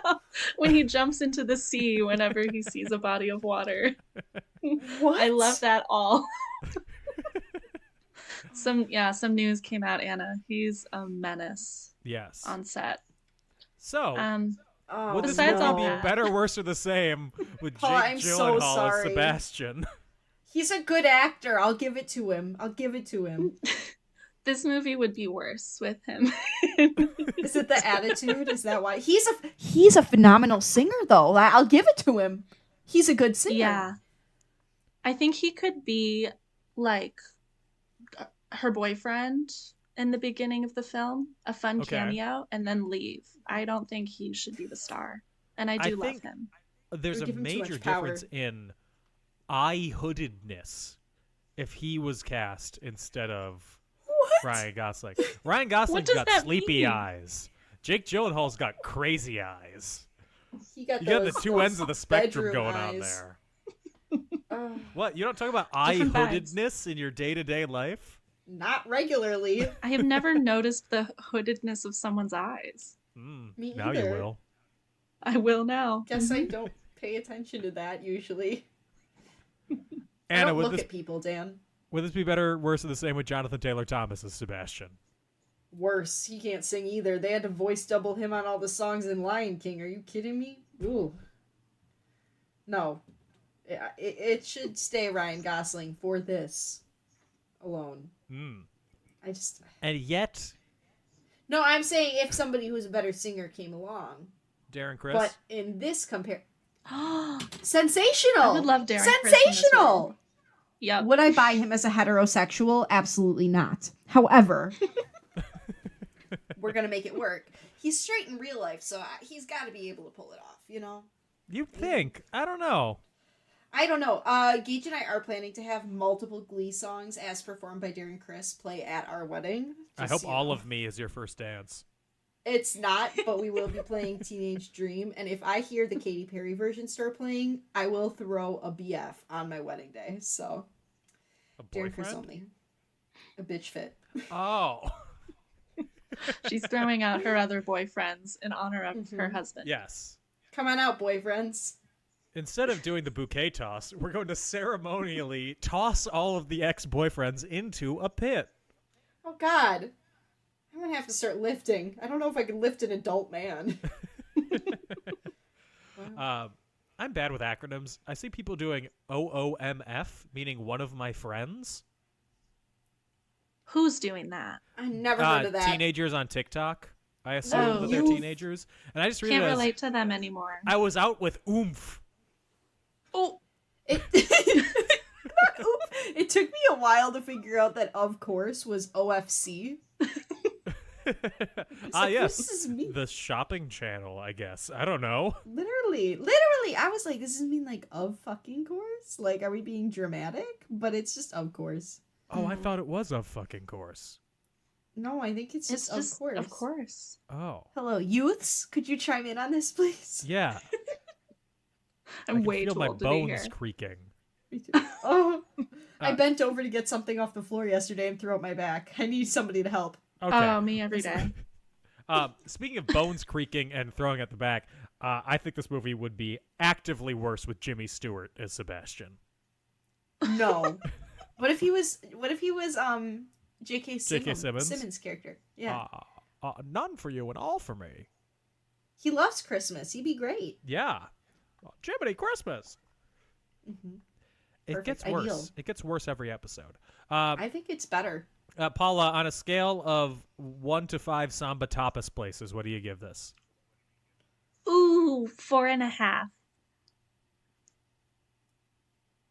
H: No. When he jumps into the sea whenever he sees a body of water.
G: What?
H: I love that all. Some news came out, Anna. He's a menace
F: Yes.
H: on set.
F: So,
G: Oh,
F: would this
H: Besides all
F: movie be
H: that-
F: better, worse, or the same with Jake
G: Paula, I'm so
F: Gyllenhaal as
G: sorry.
F: Sebastian?
G: He's a good actor. I'll give it to him.
H: This movie would be worse with him.
G: Is it the attitude? Is that why? He's a phenomenal singer, though. I'll give it to him. He's a good singer.
H: Yeah. I think he could be like her boyfriend in the beginning of the film, a fun
F: Okay.
H: cameo, and then leave. I don't think he should be the star. And I do love
F: think
H: him.
F: There's
G: Or
F: a
G: give him too
F: major
G: much power.
F: difference in eye-hoodedness if he was cast instead of Ryan Gosling. Ryan Gosling's
H: does
F: got
H: that
F: sleepy
H: mean?
F: eyes. Jake Gyllenhaal's got crazy eyes.
G: You got
F: You got the
G: those-
F: two ends of the
G: those
F: spectrum
G: bedroom
F: going on
G: eyes.
F: there.
G: Oh,
F: What? You don't talk about eye
H: Different vibes.
F: hoodedness in your day-to-day life?
G: not regularly.
H: I have never noticed the hoodedness of someone's eyes.
G: Me
F: Now you
G: either.
F: will.
H: I will now.
G: Guess I don't pay attention to that usually. I
F: Anna,
G: don't
F: would
G: look
F: this
G: at people, Dan.
F: would this be better, worse, or the same with Jonathan Taylor Thomas as Sebastian?
G: Worse, he can't sing either. They had to voice double him on all the songs in Lion King. Are you kidding me? Ooh. No. It should stay Ryan Gosling for this alone. I just...
F: And yet,
G: No, I'm saying if somebody who's a better singer came along.
F: Darren Criss.
G: But in this
H: I
G: sensational!
H: would love Darren Criss in this
G: Sensational!
H: role. Yep.
G: Would I buy him as a heterosexual? Absolutely not. However, we're gonna make it work. He's straight in real life, so he's got to be able to pull it off, you know?
F: You think? I don't know.
G: I don't know. Gage and I are planning to have multiple Glee songs as performed by Darren Criss play at our wedding.
F: I hope all of me is your first dance.
G: It's not, but we will be playing Teenage Dream, and if I hear the Katy Perry version start playing, I will throw a BF on my wedding day. So,
F: A
G: Darren Criss
F: boyfriend?
G: only. A bitch fit.
F: Oh.
H: She's throwing out her other boyfriends in honor of her husband.
F: Yes.
G: Come on out, boyfriends.
F: Instead of doing the bouquet toss, we're going to ceremonially toss all of the ex-boyfriends into a pit.
G: Oh, God. I'm going to have to start lifting. I don't know if I can lift an adult man.
F: I'm bad with acronyms. I see people doing OOMF, meaning one of my friends.
H: Who's doing that?
G: I never heard of that.
F: Teenagers on TikTok. I assume
H: Oh.
F: that they're
G: Youth.
F: teenagers. And I just
H: Can't
F: realized
H: relate to them anymore.
F: I was out with oomph.
H: Oh,
G: It, it took me a while to figure out that Of Course was OFC. like,
F: Yes.
G: this is me.
F: The shopping channel, I guess. I don't know.
G: Literally. I was like, does this mean like of fucking course? Like, are we being dramatic? But it's just Of Course.
F: Oh, I thought it was a fucking course.
G: No, I think it's just, Of Course.
H: Of course.
F: Oh.
G: Hello, youths. Could you chime in on this, please?
F: Yeah. I
H: I'm
F: can
H: way
F: feel
H: too
F: my
H: old to be
F: bones
H: here.
F: creaking.
G: Me too. Oh, I bent over to get something off the floor yesterday and threw out my back. I need somebody to help.
F: Okay.
H: Oh, me every day.
F: Speaking of bones creaking and throwing at the back, I think this movie would be actively worse with Jimmy Stewart as Sebastian.
G: No. What if he was J.K.
F: Simmons?
G: Simmons' character. Yeah.
F: None for you and all for me.
G: He loves Christmas. He'd be great.
F: Yeah. Jiminy Christmas. It
G: Perfect.
F: gets
G: Ideal.
F: worse. It gets worse every episode.
G: I think it's better.
F: Paula, on a scale of 1 to 5 Samba tapas places, what do you give this?
H: Ooh, 4.5.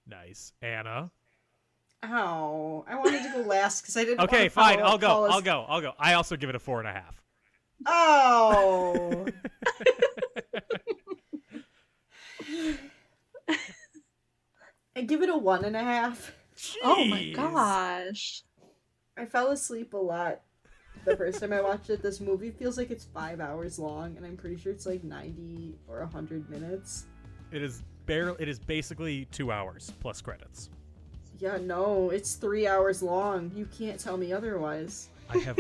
F: Nice. Anna?
G: Oh, I wanted to go last because I didn't.
F: Okay,
G: wanna
F: fine.
G: follow
F: I'll go.
G: Paula's-
F: I'll go. I also give it a 4.5.
G: Oh. I give it a 1.5.
H: Oh my
F: Jeez.
H: gosh.
G: I fell asleep a lot the first time I watched it. This movie feels like it's 5 hours long, and I'm pretty sure it's like 90 or 100 minutes.
F: It is basically 2 hours plus credits.
G: Yeah, no, it's 3 hours long. You can't tell me otherwise.
F: I have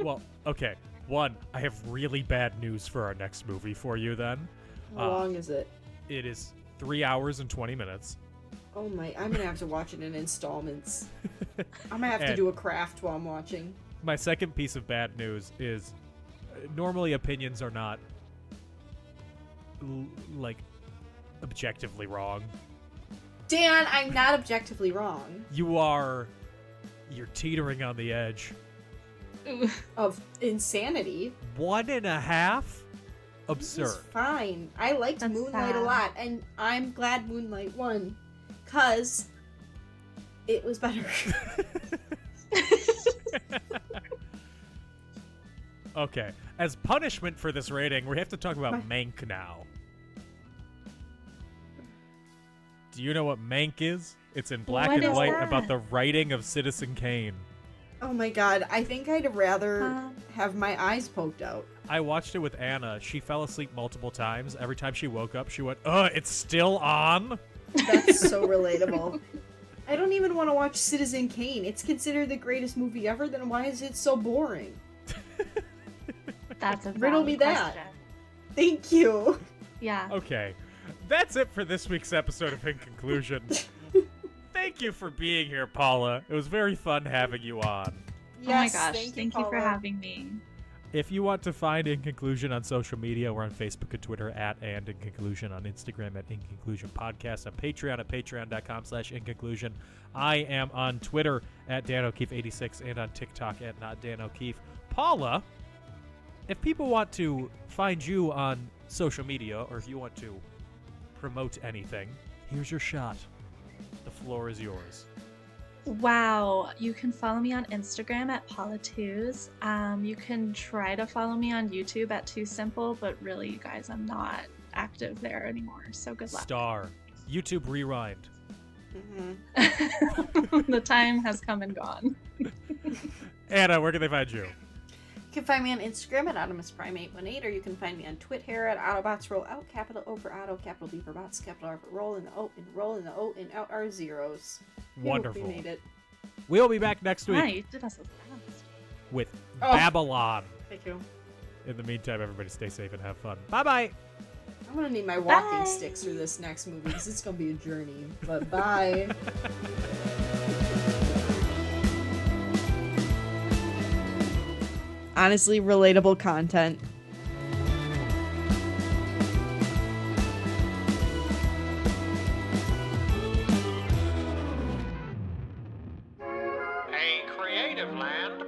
F: well, okay. One, I have really bad news for our next movie for you then.
G: How long is it?
F: It is 3 hours and 20 minutes.
G: Oh my, I'm gonna have to watch it in installments. I'm gonna have to
F: And-
G: do a craft while I'm watching.
F: My second piece of bad news is normally opinions are not like objectively wrong.
G: Dan, I'm not objectively wrong.
F: You're teetering on the edge.
H: Ooh.
G: Of insanity.
F: 1.5?
G: It's
F: Absurd.
G: fine. I liked
H: That's
G: Moonlight a
H: sad.
G: lot, and I'm glad Moonlight won. Cause it was better.
F: Okay. As punishment for this rating, we have to talk about Mank now. Do you know what Mank is? It's in black
H: What
F: and
H: is
F: white
H: that?
F: about the writing of Citizen Kane.
G: Oh my god, I think I'd rather have my eyes poked out.
F: I watched it with Anna. She fell asleep multiple times. Every time she woke up, she went, it's still on?
G: That's so relatable. I don't even want to watch Citizen Kane. It's considered the greatest movie ever, then why is it so boring?
H: That's a
G: Riddle
H: valid
G: me that.
H: question.
G: Thank you.
H: Yeah.
F: Okay. That's it for this week's episode of In Conclusion. Thank you for being here, Paula. It was very fun having you on.
G: Yes,
H: oh my gosh, thank you for
G: Paula.
H: having me.
F: If you want to find In Conclusion on social media, we're on Facebook and Twitter @and In Conclusion, on Instagram @In Conclusion Podcast, on Patreon at patreon.com/In Conclusion. I am on Twitter @Dan O'Keefe86 and on TikTok @NotDanO'Keefe. Paula, if people want to find you on social media, or if you want to promote anything, here's your shot. The floor is yours.
H: Wow. You can follow me on Instagram @Paula Tews. You can try to follow me on YouTube @TooSimple, but really, you guys, I'm not active there anymore, so good luck.
F: Star. YouTube Rewind.
H: The time has come and gone.
F: Anna, where can they find you?
G: You can find me on Instagram @AutomusPrime818, or you can find me on Twitter @AutobotsRollOut, capital O for Auto, capital B for Bots, capital R for Roll, and the O, and roll, and the O, and out are zeros.
F: Wonderful.
G: We made it.
F: We'll be back next week
H: Hi, you did us so fast.
F: with Babylon.
G: Thank you.
F: In the meantime, everybody stay safe and have fun. Bye-bye.
G: I'm gonna need my walking
H: Bye.
G: sticks for this next movie, because it's gonna be a journey. But bye. Honestly, relatable content.
B: A Creative Land